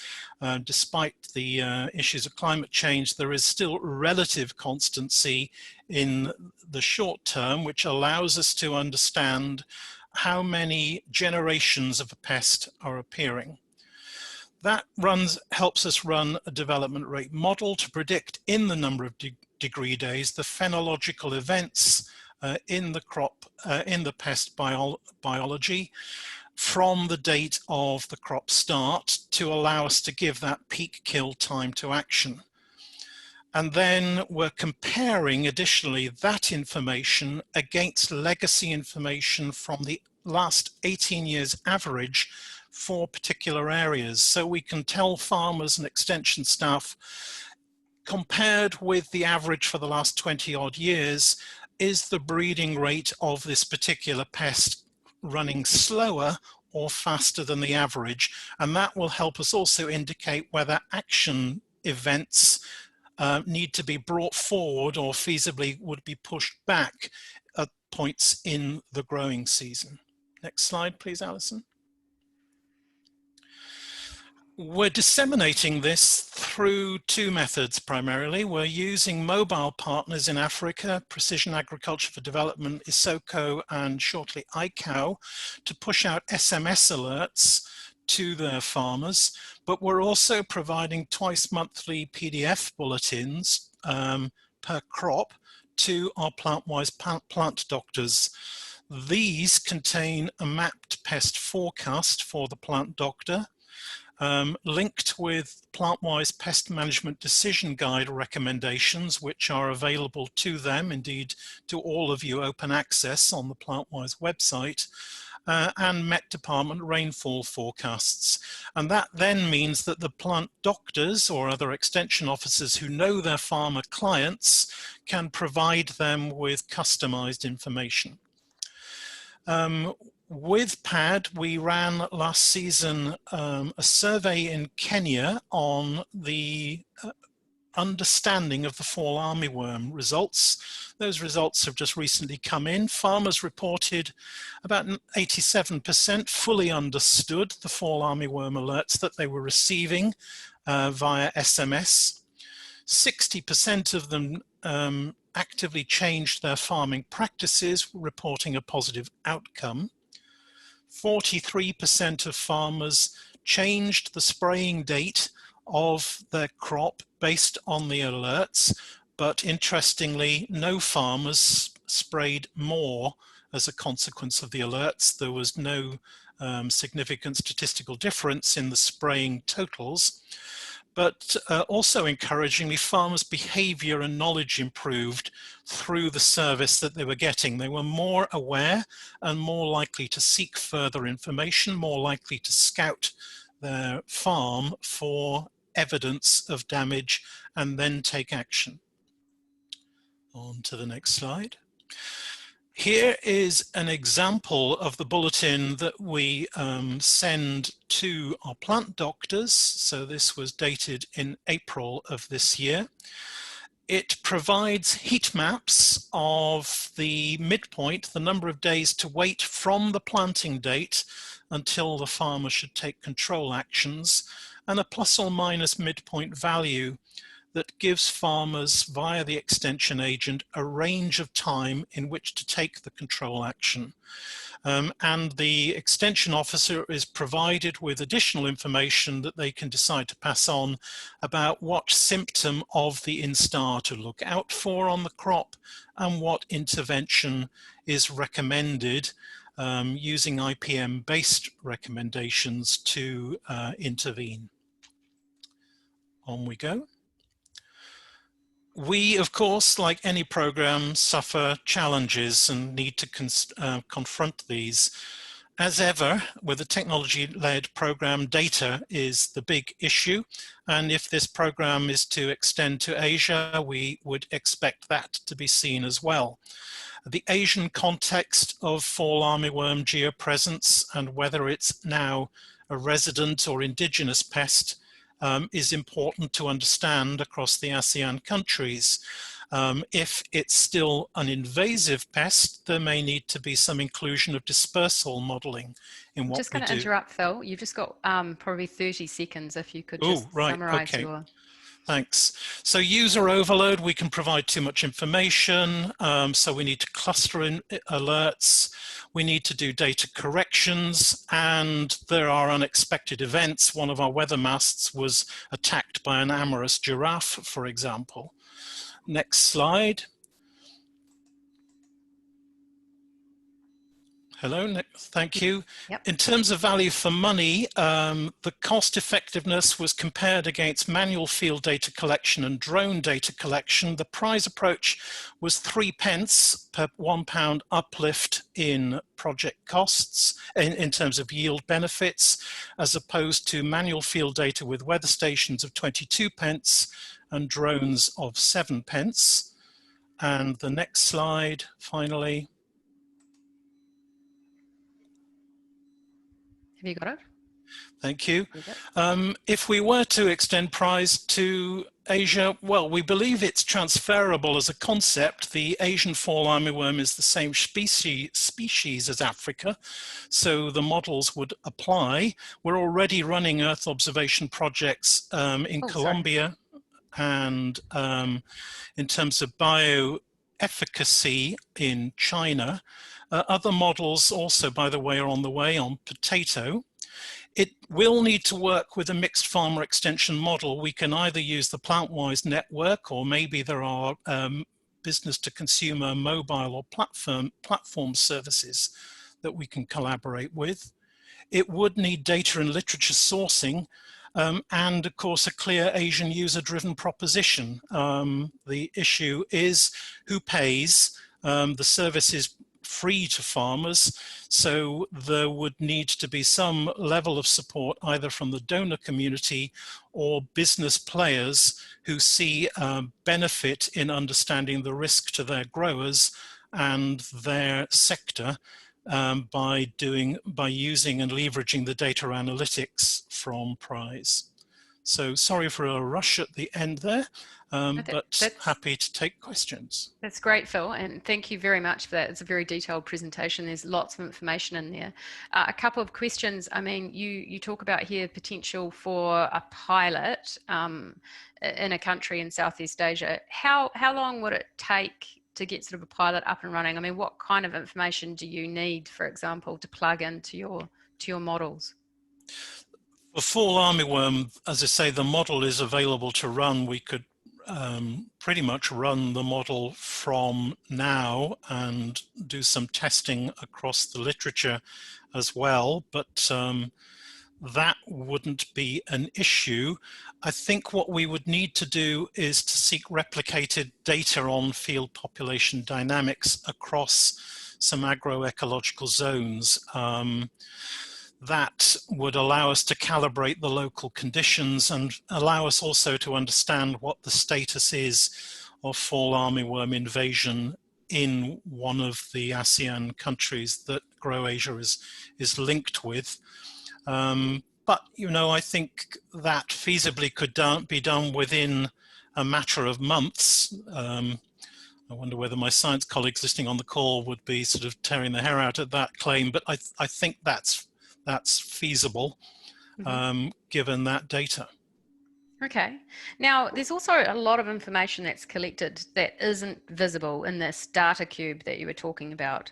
Despite the issues of climate change, there is still relative constancy in the short term, which allows us to understand how many generations of a pest are appearing. That helps us run a development rate model to predict in the number of degree days the phenological events in the crop, in the pest biology from the date of the crop start to allow us to give that peak kill time to action. And then we're comparing additionally that information against legacy information from the last 18 years average for particular areas. So we can tell farmers and extension staff, compared with the average for the last 20 odd years, is the breeding rate of this particular pest running slower or faster than the average? And that will help us also indicate whether action events need to be brought forward or feasibly would be pushed back at points in the growing season. Next slide, please, Alison. We're disseminating this through two methods primarily. We're using mobile partners in Africa, Precision Agriculture for Development, ISOCO, and shortly ICAO, to push out SMS alerts to their farmers, but we're also providing twice monthly PDF bulletins per crop to our plant-wise plant doctors. These contain a mapped pest forecast for the plant doctor, linked with plant-wise pest management decision guide recommendations, which are available to them, indeed to all of you, open access on the plant-wise website, and Met Department rainfall forecasts. And that then means that the plant doctors or other extension officers who know their farmer clients can provide them with customized information. With PAD, we ran last season a survey in Kenya on the understanding of the fall armyworm results. Those results have just recently come in. Farmers reported about 87% fully understood the fall armyworm alerts that they were receiving via SMS. 60% of them actively changed their farming practices, reporting a positive outcome. 43% of farmers changed the spraying date of their crop based on the alerts, but interestingly, no farmers sprayed more as a consequence of the alerts. There was no significant statistical difference in the spraying totals, but also encouragingly, farmers' behavior and knowledge improved through the service that they were getting. They were more aware and more likely to seek further information, more likely to scout their farm for evidence of damage and then take action. On to the next slide. Here is an example of the bulletin that we send to our plant doctors. So this was dated in April of this year. It provides heat maps of the midpoint, the number of days to wait from the planting date until the farmer should take control actions, and a plus or minus midpoint value that gives farmers via the extension agent a range of time in which to take the control action. And the extension officer is provided with additional information that they can decide to pass on about what symptom of the instar to look out for on the crop and what intervention is recommended using IPM-based recommendations to intervene. On we go. We, of course, like any program, suffer challenges and need to confront these. As ever, with a technology-led program, data is the big issue. And if this program is to extend to Asia, we would expect that to be seen as well. the Asian context of fall armyworm geopresence and whether it's now a resident or indigenous pest is important to understand across the ASEAN countries. If it's still an invasive pest, there may need to be some inclusion of dispersal modeling in what we do. Just going to interrupt, Phil. You've just got probably 30 seconds if you could just summarize your... Thanks. So user overload, we can provide too much information, so we need to cluster in alerts, we need to do data corrections, and there are unexpected events. One of our weather masts was attacked by an amorous giraffe, for example. Next slide. Hello, thank you. Yep. In terms of value for money, the cost effectiveness was compared against manual field data collection and drone data collection. The prize approach was 3p per £1 uplift in project costs in terms of yield benefits, as opposed to manual field data with weather stations of 22p and drones of 7p. And the next slide, finally. Have you got it? Thank you. If we were to extend prize to Asia, well, we believe it's transferable as a concept. The Asian fall armyworm is the same species as Africa, so the models would apply. We're already running Earth observation projects in Colombia, and in terms of bioefficacy in China. Other models also, by the way, are on the way on potato. It will need to work with a mixed farmer extension model. We can either use the plant-wise network, or maybe there are business to consumer mobile or platform services that we can collaborate with. It would need data and literature sourcing, and of course a clear Asian user-driven proposition. The issue is who pays. The service is free to farmers, so there would need to be some level of support either from the donor community or business players who see benefit in understanding the risk to their growers and their sector by using and leveraging the data analytics from prize. So sorry for a rush at the end there, but happy to take questions. That's great, Phil, and thank you very much for that. It's a very detailed presentation. There's lots of information in there. A couple of questions. I mean, you talk about here potential for a pilot in a country in Southeast Asia. How long would it take to get sort of a pilot up and running? I mean, what kind of information do you need, for example, to plug into your models? For fall armyworm, as I say, the model is available to run. We could pretty much run the model from now and do some testing across the literature as well, but that wouldn't be an issue. I think what we would need to do is to seek replicated data on field population dynamics across some agroecological zones. That would allow us to calibrate the local conditions and allow us also to understand what the status is of fall armyworm invasion in one of the ASEAN countries that GrowAsia is linked with. But, you know, I think that feasibly could be done within a matter of months. I wonder whether my science colleagues listening on the call would be sort of tearing their hair out at that claim, but I think that's feasible, given that data. Okay. Now, there's also a lot of information that's collected that isn't visible in this data cube that you were talking about,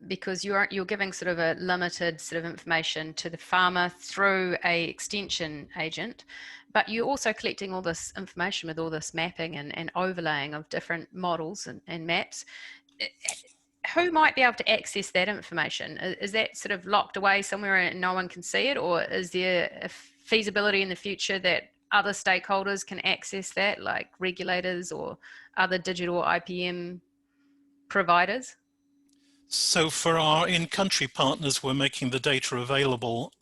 because you're giving sort of a limited sort of information to the farmer through a extension agent, but you're also collecting all this information with all this mapping and overlaying of different models and maps. Who might be able to access that information? Is that sort of locked away somewhere and no one can see it? Or is there a feasibility in the future that other stakeholders can access that, like regulators or other digital IPM providers? So for our in-country partners, we're making the data available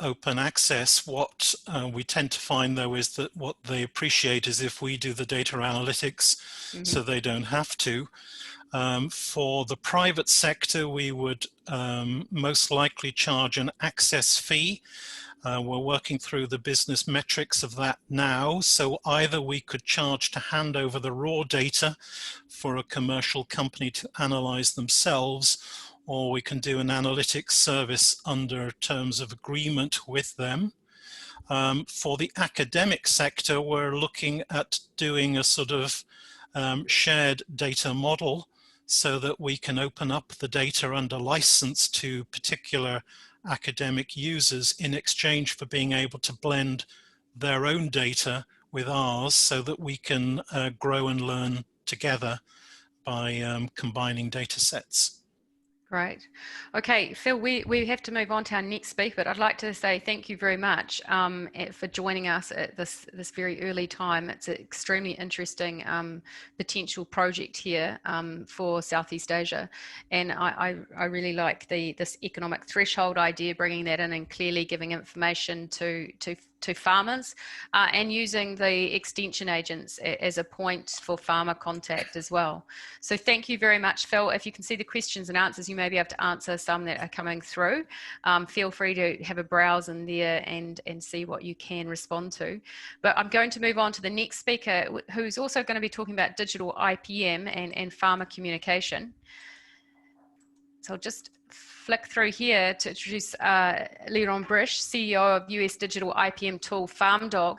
open access. What we tend to find, though, is that what they appreciate is if we do the data analytics, so they don't have to. For the private sector, we would most likely charge an access fee. We're working through the business metrics of that now. So either we could charge to hand over the raw data for a commercial company to analyze themselves, or we can do an analytics service under terms of agreement with them. For the academic sector, we're looking at doing a sort of shared data model so that we can open up the data under license to particular academic users in exchange for being able to blend their own data with ours so that we can grow and learn together by combining data sets. Great. Okay, Phil, we have to move on to our next speaker, but I'd like to say thank you very much for joining us at this very early time. It's an extremely interesting potential project here for Southeast Asia. And I really like this economic threshold idea, bringing that in and clearly giving information to farmers and using the extension agents as a point for farmer contact as well. So thank you very much, Phil. If you can see the questions and answers, you may be able to answer some that are coming through. Feel free to have a browse in there and see what you can respond to. But I'm going to move on to the next speaker, who's also going to be talking about digital IPM and farmer communication. So I'll just flick through here to introduce Liron Brish, CEO of US digital IPM tool FarmDog.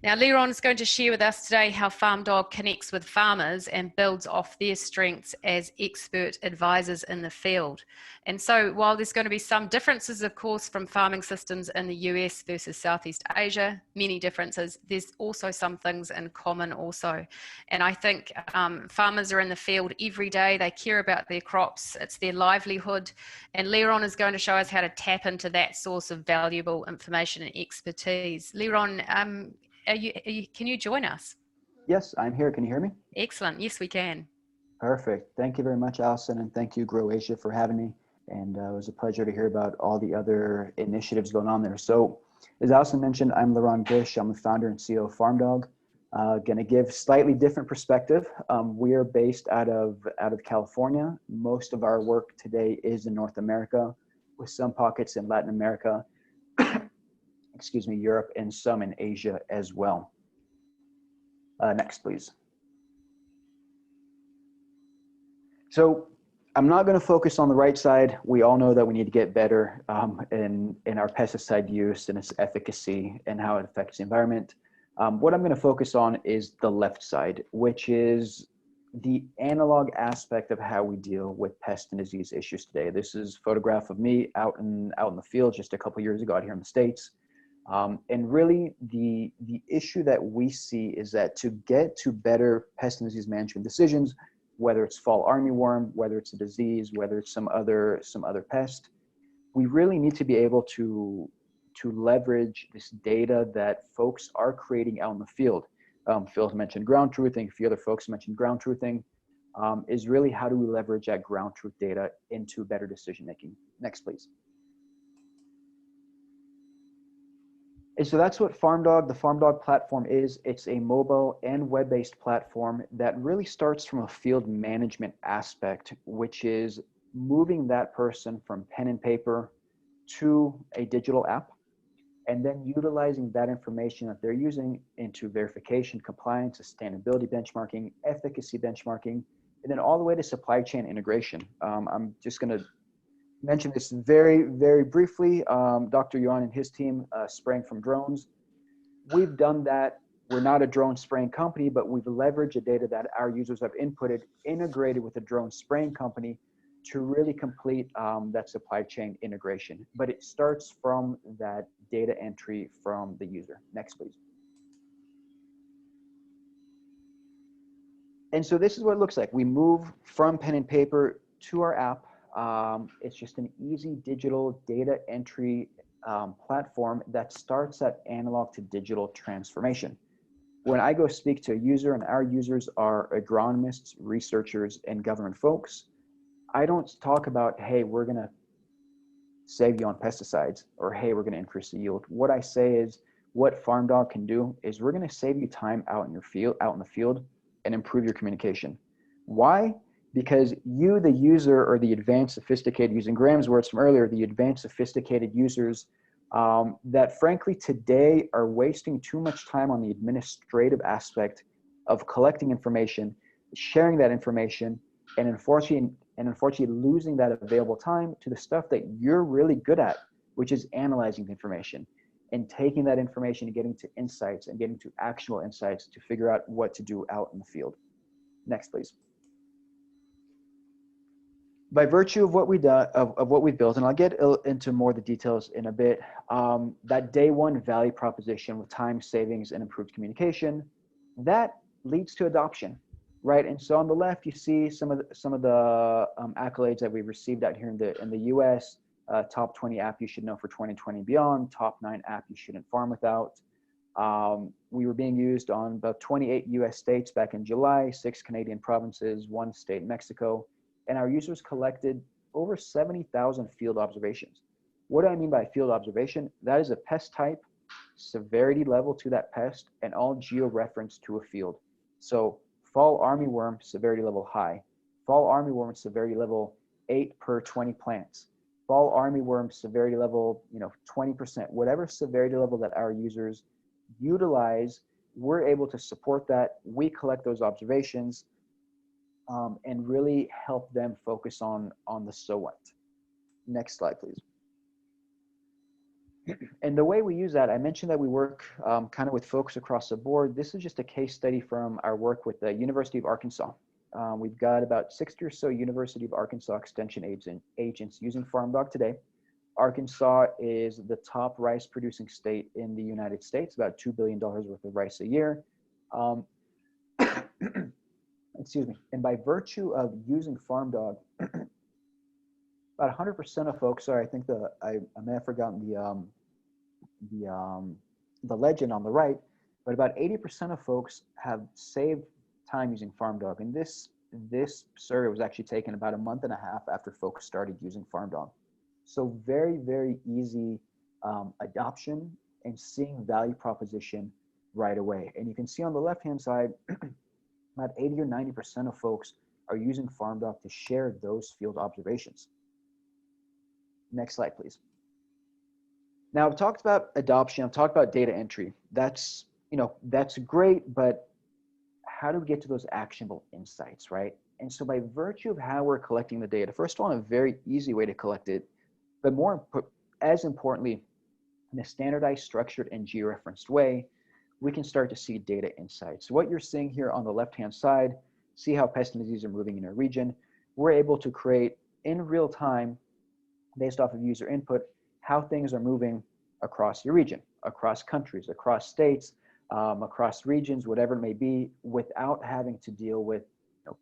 Now, Liron is going to share with us today how FarmDog connects with farmers and builds off their strengths as expert advisors in the field. And so while there's going to be some differences, of course, from farming systems in the US versus Southeast Asia, many differences, there's also some things in common also. And I think farmers are in the field every day. They care about their crops. It's their livelihood. And Liron is going to show us how to tap into that source of valuable information and expertise. Liron, can you join us? Yes, I'm here. Can you hear me? Excellent. Yes, we can. Perfect. Thank you very much, Alison, and thank you, Grow Asia, for having me. And it was a pleasure to hear about all the other initiatives going on there. So, as Alison mentioned, I'm Liron Brish. I'm the founder and CEO of FarmDog. Going to give slightly different perspective. We are based out of California. Most of our work today is in North America, with some pockets in Latin America, excuse me, Europe, and some in Asia as well. Next, please. So I'm not going to focus on the right side. We all know that we need to get better in our pesticide use and its efficacy and how it affects the environment. What I'm going to focus on is the left side, which is the analog aspect of how we deal with pest and disease issues today. This is a photograph of me out in the field just a couple years ago out here in the States. And really the issue that we see is that to get to better pest and disease management decisions, whether it's fall armyworm, whether it's a disease, whether it's some other pest, we really need to be able to leverage this data that folks are creating out in the field. Phil's mentioned ground truthing, a few other folks mentioned ground truthing, is really how do we leverage that ground truth data into better decision making. Next, please. And so that's what FarmDog, the FarmDog platform is. It's a mobile and web-based platform that really starts from a field management aspect, which is moving that person from pen and paper to a digital app, and then utilizing that information that they're using into verification, compliance, sustainability benchmarking, efficacy benchmarking, and then all the way to supply chain integration. I'm just going to mention this very, very briefly. Dr. Yuan and his team spraying from drones. We've done that. We're not a drone spraying company, but we've leveraged the data that our users have inputted, integrated with a drone spraying company to really complete that supply chain integration. But it starts from that data entry from the user. Next, please. And so this is what it looks like. We move from pen and paper to our app. It's just an easy digital data entry platform that starts at analog to digital transformation. When I go speak to a user, and our users are agronomists, researchers, and government folks, I don't talk about, hey, we're going to save you on pesticides, or hey, we're going to increase the yield. What I say is, what FarmDog can do is we're going to save you time out in the field and improve your communication. Why? because you, the user, or the advanced sophisticated, using Graham's words from earlier, the advanced sophisticated users that frankly today are wasting too much time on the administrative aspect of collecting information, sharing that information, and unfortunately losing that available time to the stuff that you're really good at, which is analyzing the information and taking that information and getting to insights and getting to actual insights to figure out what to do out in the field. Next, please. By virtue of what we what we've built, and I'll get into more of the details in a bit, that day one value proposition with time savings and improved communication, that leads to adoption, right? And so on the left, you see some of the accolades that we've received out here in the U.S. Top 20 app you should know for 2020 and beyond. Top 9 app you shouldn't farm without. We were being used on about 28 U.S. states back in July, 6 Canadian provinces, 1 state in Mexico. And our users collected over 70,000 field observations. What do I mean by field observation? That is a pest type, severity level to that pest, and all geo-referenced to a field. So Fall Armyworm, severity level high. Fall Armyworm, severity level 8 per 20 plants. Fall Armyworm, severity level 20%. Whatever severity level that our users utilize, we're able to support that. We collect those observations. And really help them focus on the so what. Next slide, please. And the way we use that, I mentioned that we work kind of with folks across the board. This is just a case study from our work with the University of Arkansas. We've got about 60 or so University of Arkansas extension agents using FarmDog today. Arkansas is the top rice producing state in the United States, about $2 billion worth of rice a year. Excuse me. And by virtue of using FarmDog, about 100% of folks, sorry, I think I may have forgotten the legend on the right, but about 80% of folks have saved time using FarmDog. And this survey was actually taken about a month and a half after folks started using FarmDog. So very, very easy adoption and seeing value proposition right away. And you can see on the left-hand side, about 80 or 90% of folks are using FarmDog to share those field observations. Next slide, please. Now, I've talked about adoption. I've talked about data entry. That's great, but how do we get to those actionable insights, right? And so by virtue of how we're collecting the data, first of all, in a very easy way to collect it, but as importantly, in a standardized, structured, and georeferenced way, we can start to see data insights. So what you're seeing here on the left-hand side, see how pests and diseases are moving in a region. We're able to create in real time, based off of user input, how things are moving across your region, across countries, across states, across regions, whatever it may be, without having to deal with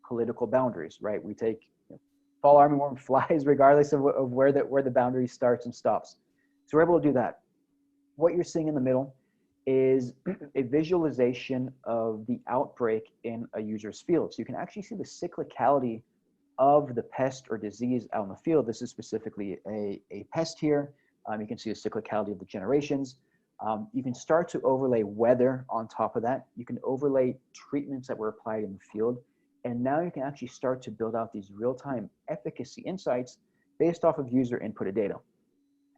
political boundaries, right? We take Fall Armyworm flies regardless of where the boundary starts and stops. So we're able to do that. What you're seeing in the middle is a visualization of the outbreak in a user's field. So you can actually see the cyclicality of the pest or disease out in the field. This is specifically a pest here. You can see the cyclicality of the generations. You can start to overlay weather on top of that. You can overlay treatments that were applied in the field. And now you can actually start to build out these real-time efficacy insights based off of user inputted data.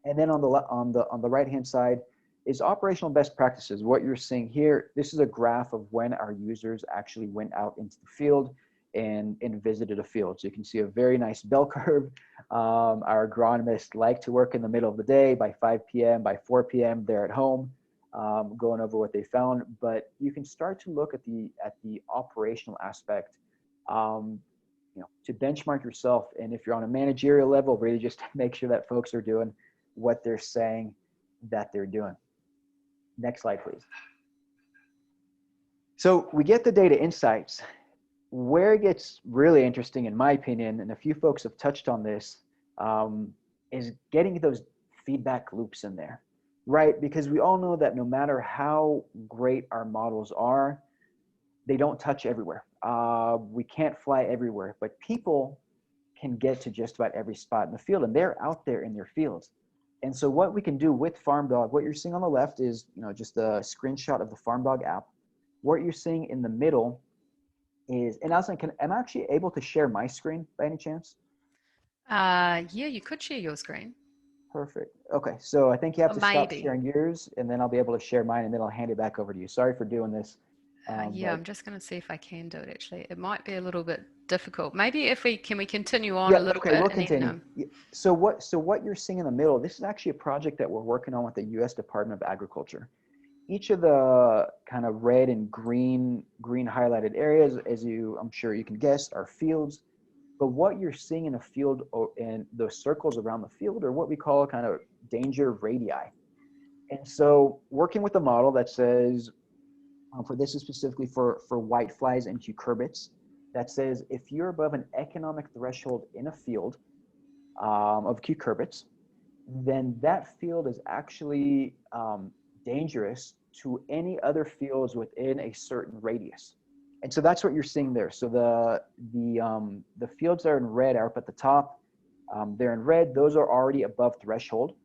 And then on the right-hand side is operational best practices. What you're seeing here, this is a graph of when our users actually went out into the field and visited a field. So you can see a very nice bell curve. Our agronomists like to work in the middle of the day. By 5 p.m., by 4 p.m., they're at home going over what they found. But you can start to look at the operational aspect to benchmark yourself. And if you're on a managerial level, really just make sure that folks are doing what they're saying that they're doing. Next slide, please. So we get the data insights. Where it gets really interesting, in my opinion, and a few folks have touched on this, is getting those feedback loops in there, right? Because we all know that no matter how great our models are, they don't touch everywhere. We can't fly everywhere, but people can get to just about every spot in the field, and they're out there in their fields. And so what we can do with FarmDog, what you're seeing on the left is just a screenshot of the FarmDog app. What you're seeing in the middle is, and Alison, am I actually able to share my screen by any chance? Yeah, you could share your screen. Perfect. Okay, so I think you have to stop Maybe. sharing yours, and then I'll be able to share mine, and then I'll hand it back over to you. Sorry for doing this. Yeah, but- I'm just going to see if I can do it. Actually, it might be a little bit difficult. Maybe if we continue on Yeah, a little okay, bit. we'll and continue. then, Yeah, so what you're seeing in the middle, this is actually a project that we're working on with the U.S. Department of Agriculture. Each of the kind of red and green highlighted areas, as I'm sure you can guess, are fields. But what you're seeing in a field and those circles around the field are what we call kind of danger radii. And so working with a model that says, for this is specifically for whiteflies and cucurbits, that says if you're above an economic threshold in a field of cucurbits, then that field is actually dangerous to any other fields within a certain radius. And so that's what you're seeing there. So the fields that are in red are up at the top. They're in red. Those are already above threshold.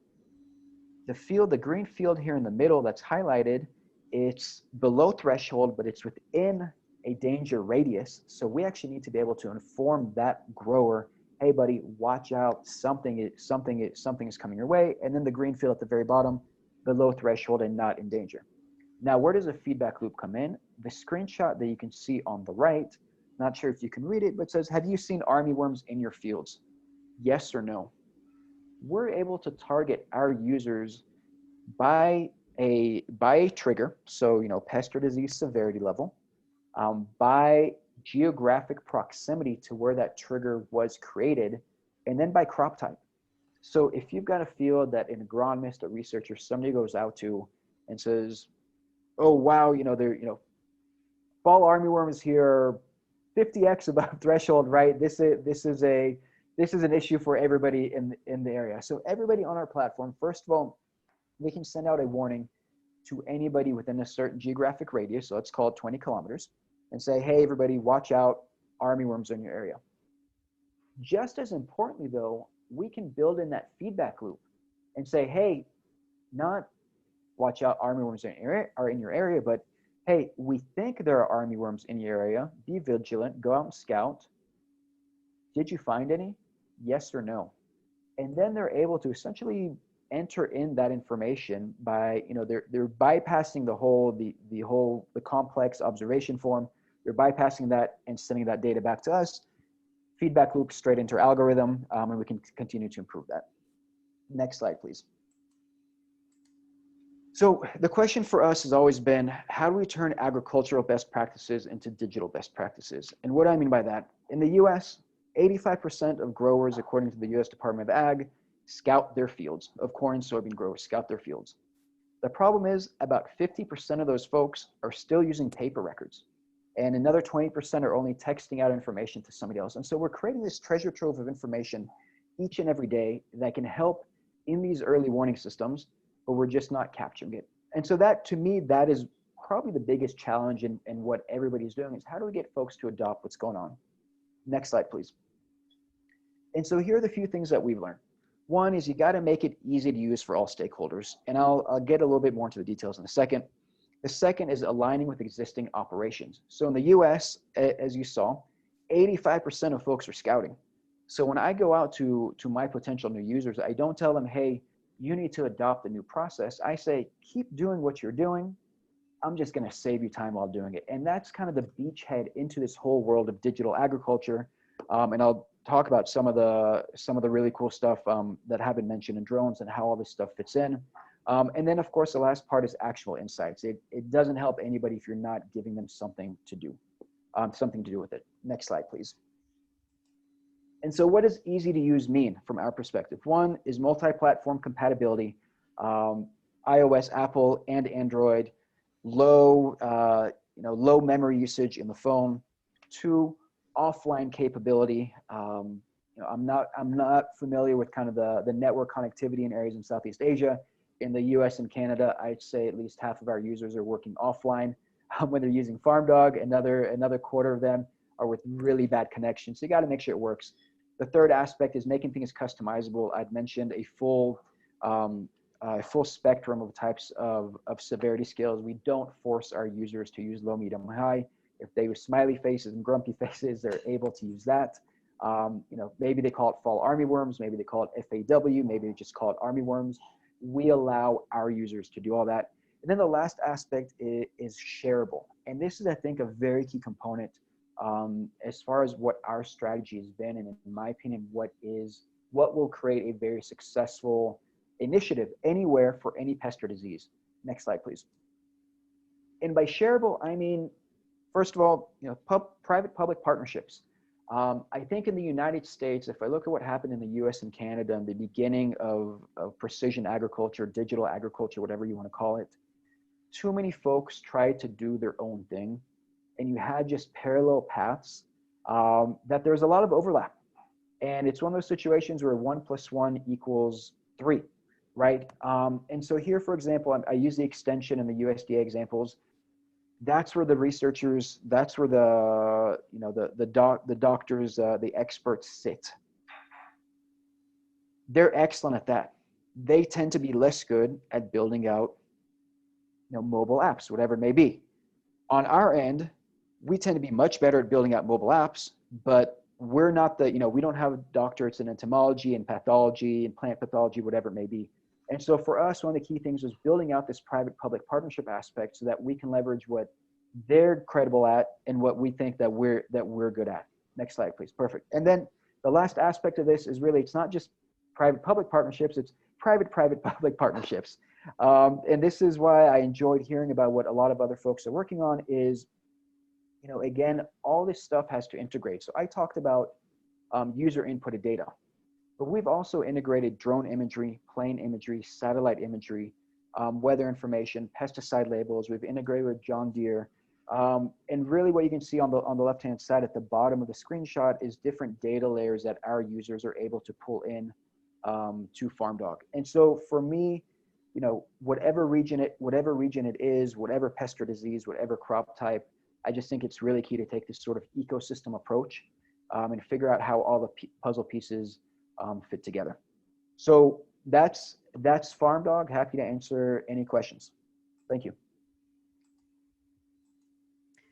The green field here in the middle that's highlighted, it's below threshold, but it's within a danger radius. So we actually need to be able to inform that grower, hey buddy, watch out, something is coming your way. And then the green field at the very bottom, below threshold and not in danger. Now, where does the feedback loop come in? The screenshot that you can see on the right, not sure if you can read it, but it says, have you seen armyworms in your fields? Yes or no? We're able to target our users by a trigger, so pest or disease severity level, by geographic proximity to where that trigger was created, and then by crop type. So if you've got a field that an agronomist, a researcher, somebody goes out to and says, oh wow, fall armyworm is here 50x above threshold, right? This is an issue for everybody in the area. So everybody on our platform, first of all, we can send out a warning to anybody within a certain geographic radius, so let's call it 20 kilometers, and say, hey everybody, watch out, armyworms in your area. Just as importantly though, we can build in that feedback loop and say, hey, not watch out, armyworms are in your area, but hey, we think there are armyworms in your area. Be vigilant, go out and scout. Did you find any? Yes or no? And then they're able to essentially enter in that information by, they're bypassing the complex observation form. They're bypassing that and sending that data back to us. Feedback loop straight into our algorithm, and we can continue to improve that. Next slide, please. So the question for us has always been, how do we turn agricultural best practices into digital best practices? And what do I mean by that? In the US, 85% of growers, according to the US Department of Ag, scout their fields. Of corn and soybean growers scout their fields. The problem is about 50% of those folks are still using paper records. And another 20% are only texting out information to somebody else. And so we're creating this treasure trove of information each and every day that can help in these early warning systems, but we're just not capturing it. And so that, to me, that is probably the biggest challenge in what everybody's doing is how do we get folks to adopt what's going on? Next slide, please. And so here are the few things that we've learned. One is you got to make it easy to use for all stakeholders. And I'll get a little bit more into the details in a second. The second is aligning with existing operations. So in the US, as you saw, 85% of folks are scouting. So when I go out to my potential new users, I don't tell them, hey, you need to adopt a new process. I say, keep doing what you're doing. I'm just going to save you time while doing it. And that's kind of the beachhead into this whole world of digital agriculture. And I'll talk about some of the really cool stuff that have been mentioned in drones and how all this stuff fits in. And then of course, the last part is actual insights. It doesn't help anybody if you're not giving them something to do with it. Next slide, please. And so what does easy to use mean from our perspective? One is multi-platform compatibility, iOS, Apple, and Android, low memory usage in the phone. Two, offline capability. I'm not familiar with kind of the network connectivity in areas in Southeast Asia. In the US and Canada, I'd say at least half of our users are working offline when they're using FarmDog. Another quarter of them are with really bad connections. So you got to make sure it works. The third aspect is making things customizable. I'd mentioned a full spectrum of types of severity scales. We don't force our users to use low, medium, high. If they were smiley faces and grumpy faces, they're able to use that. Maybe they call it fall armyworms, maybe they call it FAW, maybe they just call it armyworms. We allow our users to do all that. And then the last aspect is shareable. And this is, I think, a very key component as far as what our strategy has been, and in my opinion, what will create a very successful initiative anywhere for any pest or disease. Next slide, please. And by shareable, I mean, first of all, private-public partnerships. I think in the United States, if I look at what happened in the US and Canada in the beginning of precision agriculture, digital agriculture, whatever you want to call it, too many folks tried to do their own thing, and you had just parallel paths that there's a lot of overlap. And it's one of those situations where 1 + 1 = 3, right? And so here, for example, I use the extension and the USDA examples. That's where the researchers, that's where the doctors, the experts sit. They're excellent at that. They tend to be less good at building out, mobile apps, whatever it may be. On our end, we tend to be much better at building out mobile apps, but we're not we don't have doctorates in entomology and pathology and plant pathology, whatever it may be. And so for us, one of the key things was building out this private-public partnership aspect so that we can leverage what they're credible at and what we think that we're good at. Next slide, please. Perfect. And then the last aspect of this is really, it's not just private-public partnerships, it's private-public partnerships. And this is why I enjoyed hearing about what a lot of other folks are working on is, again, all this stuff has to integrate. So I talked about user inputted data. But we've also integrated drone imagery, plane imagery, satellite imagery, weather information, pesticide labels. We've integrated with John Deere. And really what you can see on the left-hand side at the bottom of the screenshot is different data layers that our users are able to pull in to FarmDog. And so for me, whatever region it is, whatever pest or disease, whatever crop type, I just think it's really key to take this sort of ecosystem approach and figure out how all the puzzle pieces fit together. So that's FarmDog. Happy to answer any questions. Thank you.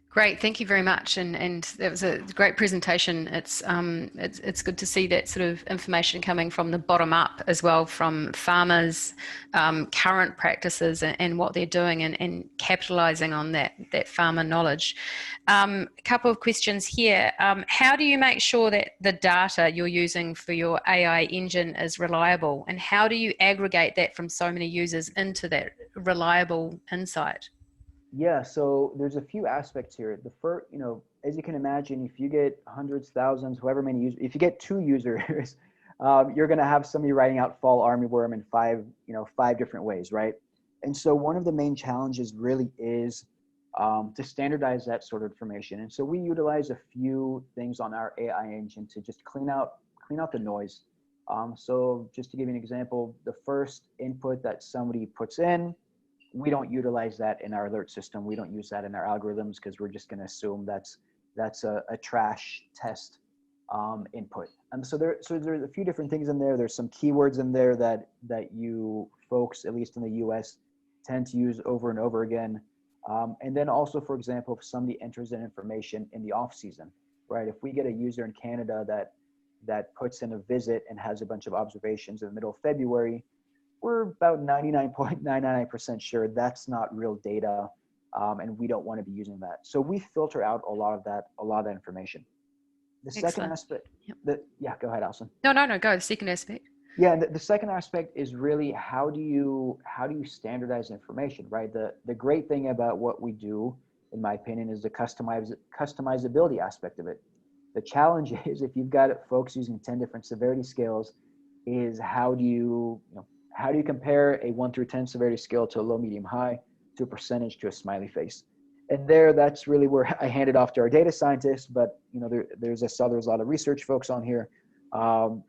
Great, thank you very much, and that was a great presentation. It's good to see that sort of information coming from the bottom up as well, from farmers, current practices and what they're doing, and capitalising on that farmer knowledge. A couple of questions here. How do you make sure that the data you're using for your AI engine is reliable, and how do you aggregate that from so many users into that reliable insight? Yeah, so there's a few aspects here. The first, as you can imagine, if you get hundreds, thousands, however many users, if you get 2 users, you're going to have somebody writing out Fall Armyworm in 5 different ways, right? And so one of the main challenges really is to standardize that sort of information. And so we utilize a few things on our AI engine to just clean out the noise. So just to give you an example, the first input that somebody puts in, we don't utilize that in our alert system. We don't use that in our algorithms because we're just going to assume that's a trash test input. And so there's a few different things in there. There's some keywords in there that you folks, at least in the US, tend to use over and over again. And then also, for example, if somebody enters in information in the off season, right? If we get a user in Canada that puts in a visit and has a bunch of observations in the middle of February, we're about 99.99% sure that's not real data, and we don't want to be using that. So we filter out a lot of that information. The second aspect, yeah, go ahead, Alison. No, go. The second aspect. Yeah, the second aspect is really how do you standardize information, right? The great thing about what we do, in my opinion, is the customizability aspect of it. The challenge is if you've got folks using 10 different severity scales, is how do you compare a 1 through 10 severity scale to a low, medium, high, to a percentage, to a smiley face? And that's really where I hand it off to our data scientists, but there's a lot of research folks on here.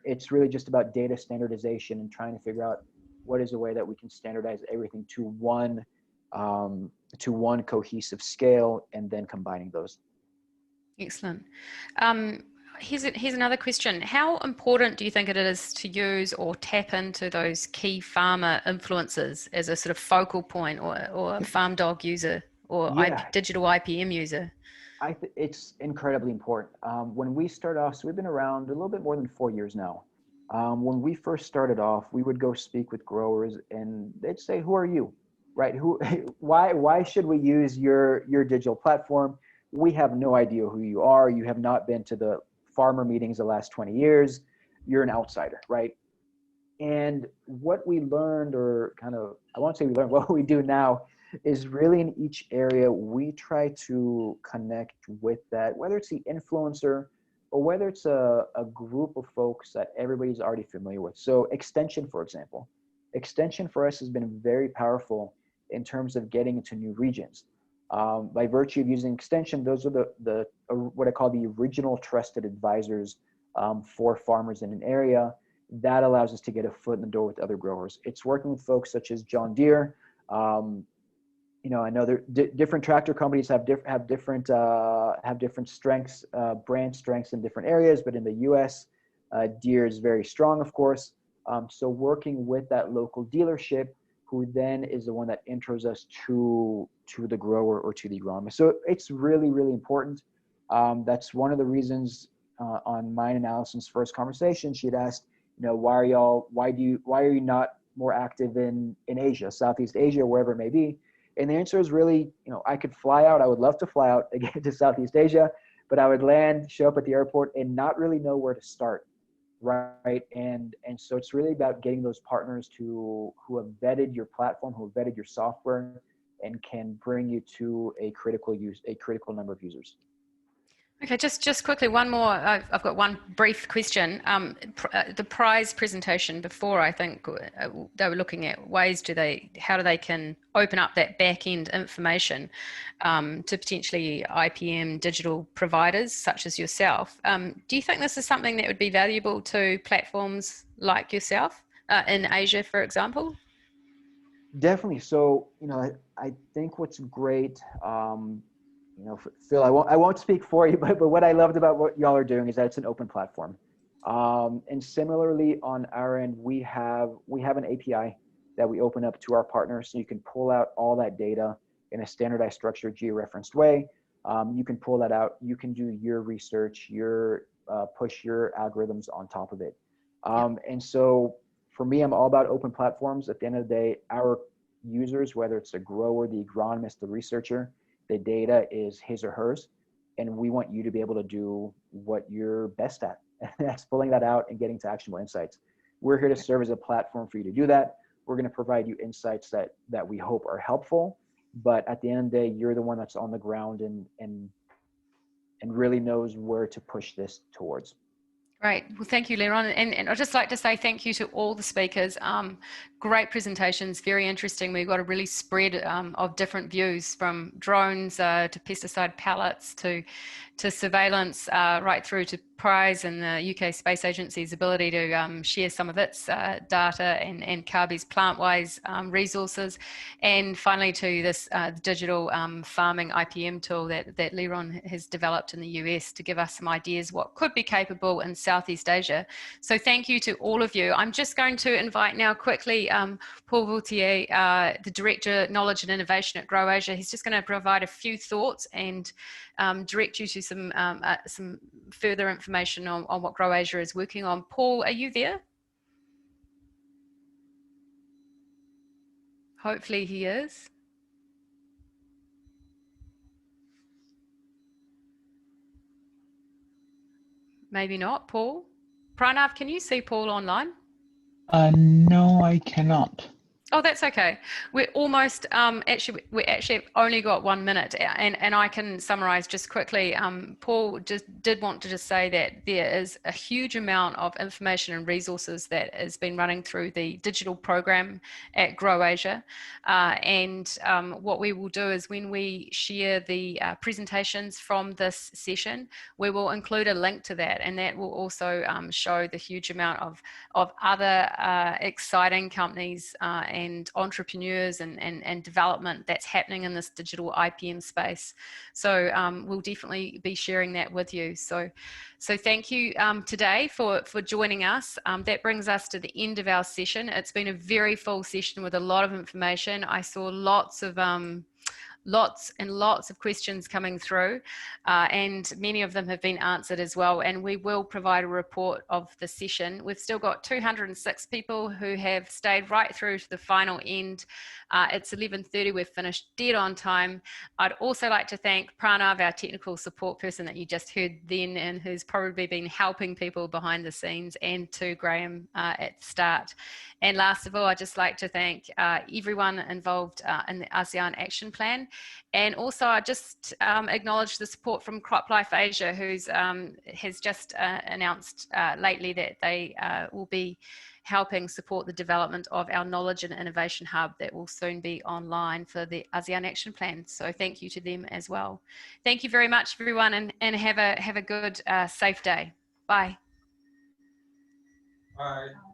It's really just about data standardization and trying to figure out what is a way that we can standardize everything to one cohesive scale, and then combining those. Excellent. Here's another question. How important do you think it is to use or tap into those key farmer influencers as a sort of focal point, or a FarmDog user, or digital IPM user? It's incredibly important. When we start off, so we've been around a little bit more than 4 years now. When we first started off, we would go speak with growers and they'd say, who are you, right? Why should we use your digital platform? We have no idea who you are. You have not been to the farmer meetings the last 20 years. You're an outsider, right? And what we learned, or kind of, I won't say we learned, what we do now is really in each area, we try to connect with that, whether it's the influencer or whether it's a group of folks that everybody's already familiar with. So extension, for example, extension for us has been very powerful in terms of getting into new regions. By virtue of using extension, those are the what I call the original trusted advisors for farmers in an area. That allows us to get a foot in the door with other growers. It's working with folks such as John Deere. You know, I know different tractor companies have different strengths, brand strengths in different areas, but in the U.S., Deere is very strong, of course. So working with that local dealership, who then is the one that intros us to the grower or to the agronomist. So it's really, really important. That's one of the reasons on mine and Allison's first conversation, she had asked, you know, why are you not more active in Asia, Southeast Asia, wherever it may be? And the answer is really, you know, I could fly out. I would love to fly out again to Southeast Asia, but I would land, show up at the airport and not really know where to start. Right. And so it's really about getting those partners who have vetted your platform, who have vetted your software, and can bring you to a critical number of users. Okay, just quickly, one more. I've got one brief question. The prize presentation before, I think they were looking at ways how they can open up that back end information to potentially IPM digital providers such as yourself. Do you think this is something that would be valuable to platforms like yourself in Asia, for example? Definitely. So, you know, I think what's great, you know, Phil, I won't speak for you, but what I loved about what y'all are doing is that it's an open platform. And similarly on our end, we have an API that we open up to our partners, so you can pull out all that data in a standardized, structured, geo-referenced way. You can pull that out. You can do your research, push your algorithms on top of it. And so for me, I'm all about open platforms. At the end of the day, our users, whether it's the grower, the agronomist, the researcher, the data is his or hers, and we want you to be able to do what you're best at. That's pulling that out and getting to actionable insights. We're here to serve as a platform for you to do that. We're going to provide you insights that we hope are helpful, but at the end of the day, you're the one that's on the ground and really knows where to push this towards. Great. Well, thank you, Liron. And I'd just like to say thank you to all the speakers. Great presentations, very interesting. We've got a really spread of different views, from drones to pesticide pellets to surveillance, right through to prize and the UK Space Agency's ability to share some of its data and CAAS's plant-wise resources, and finally to this digital farming IPM tool that Liron has developed in the US to give us some ideas what could be capable in Southeast Asia. So thank you to all of you. I'm just going to invite now quickly Paul Vautier, the Director Knowledge and Innovation at GrowAsia. He's just going to provide a few thoughts and direct you to some further information on what GrowAsia is working on. Paul, are you there? Hopefully he is. Maybe not. Paul? Pranav, can you see Paul online? No, I cannot. Oh, that's okay. We're almost, we actually only got 1 minute, and I can summarize just quickly. Paul did want to just say that there is a huge amount of information and resources that has been running through the digital program at GrowAsia. And what we will do is, when we share the presentations from this session, we will include a link to that, and that will also show the huge amount of other exciting companies and entrepreneurs and development that's happening in this digital IPM space. So we'll definitely be sharing that with you. So thank you today for joining us. That brings us to the end of our session. It's been a very full session with a lot of information. I saw lots of lots and lots of questions coming through, and many of them have been answered as well, and we will provide a report of the session. We've still got 206 people who have stayed right through to the final end. It's 11:30, we've finished dead on time. I'd also like to thank Pranav, our technical support person that you just heard then, and who's probably been helping people behind the scenes, and to Graham at the start. And last of all, I'd just like to thank everyone involved in the ASEAN Action Plan. And also I just acknowledge the support from CropLife Asia, who's has just announced lately that they will be helping support the development of our knowledge and innovation hub that will soon be online for the ASEAN Action Plan. So thank you to them as well. Thank you very much, everyone, and have a good, safe day. Bye. Bye.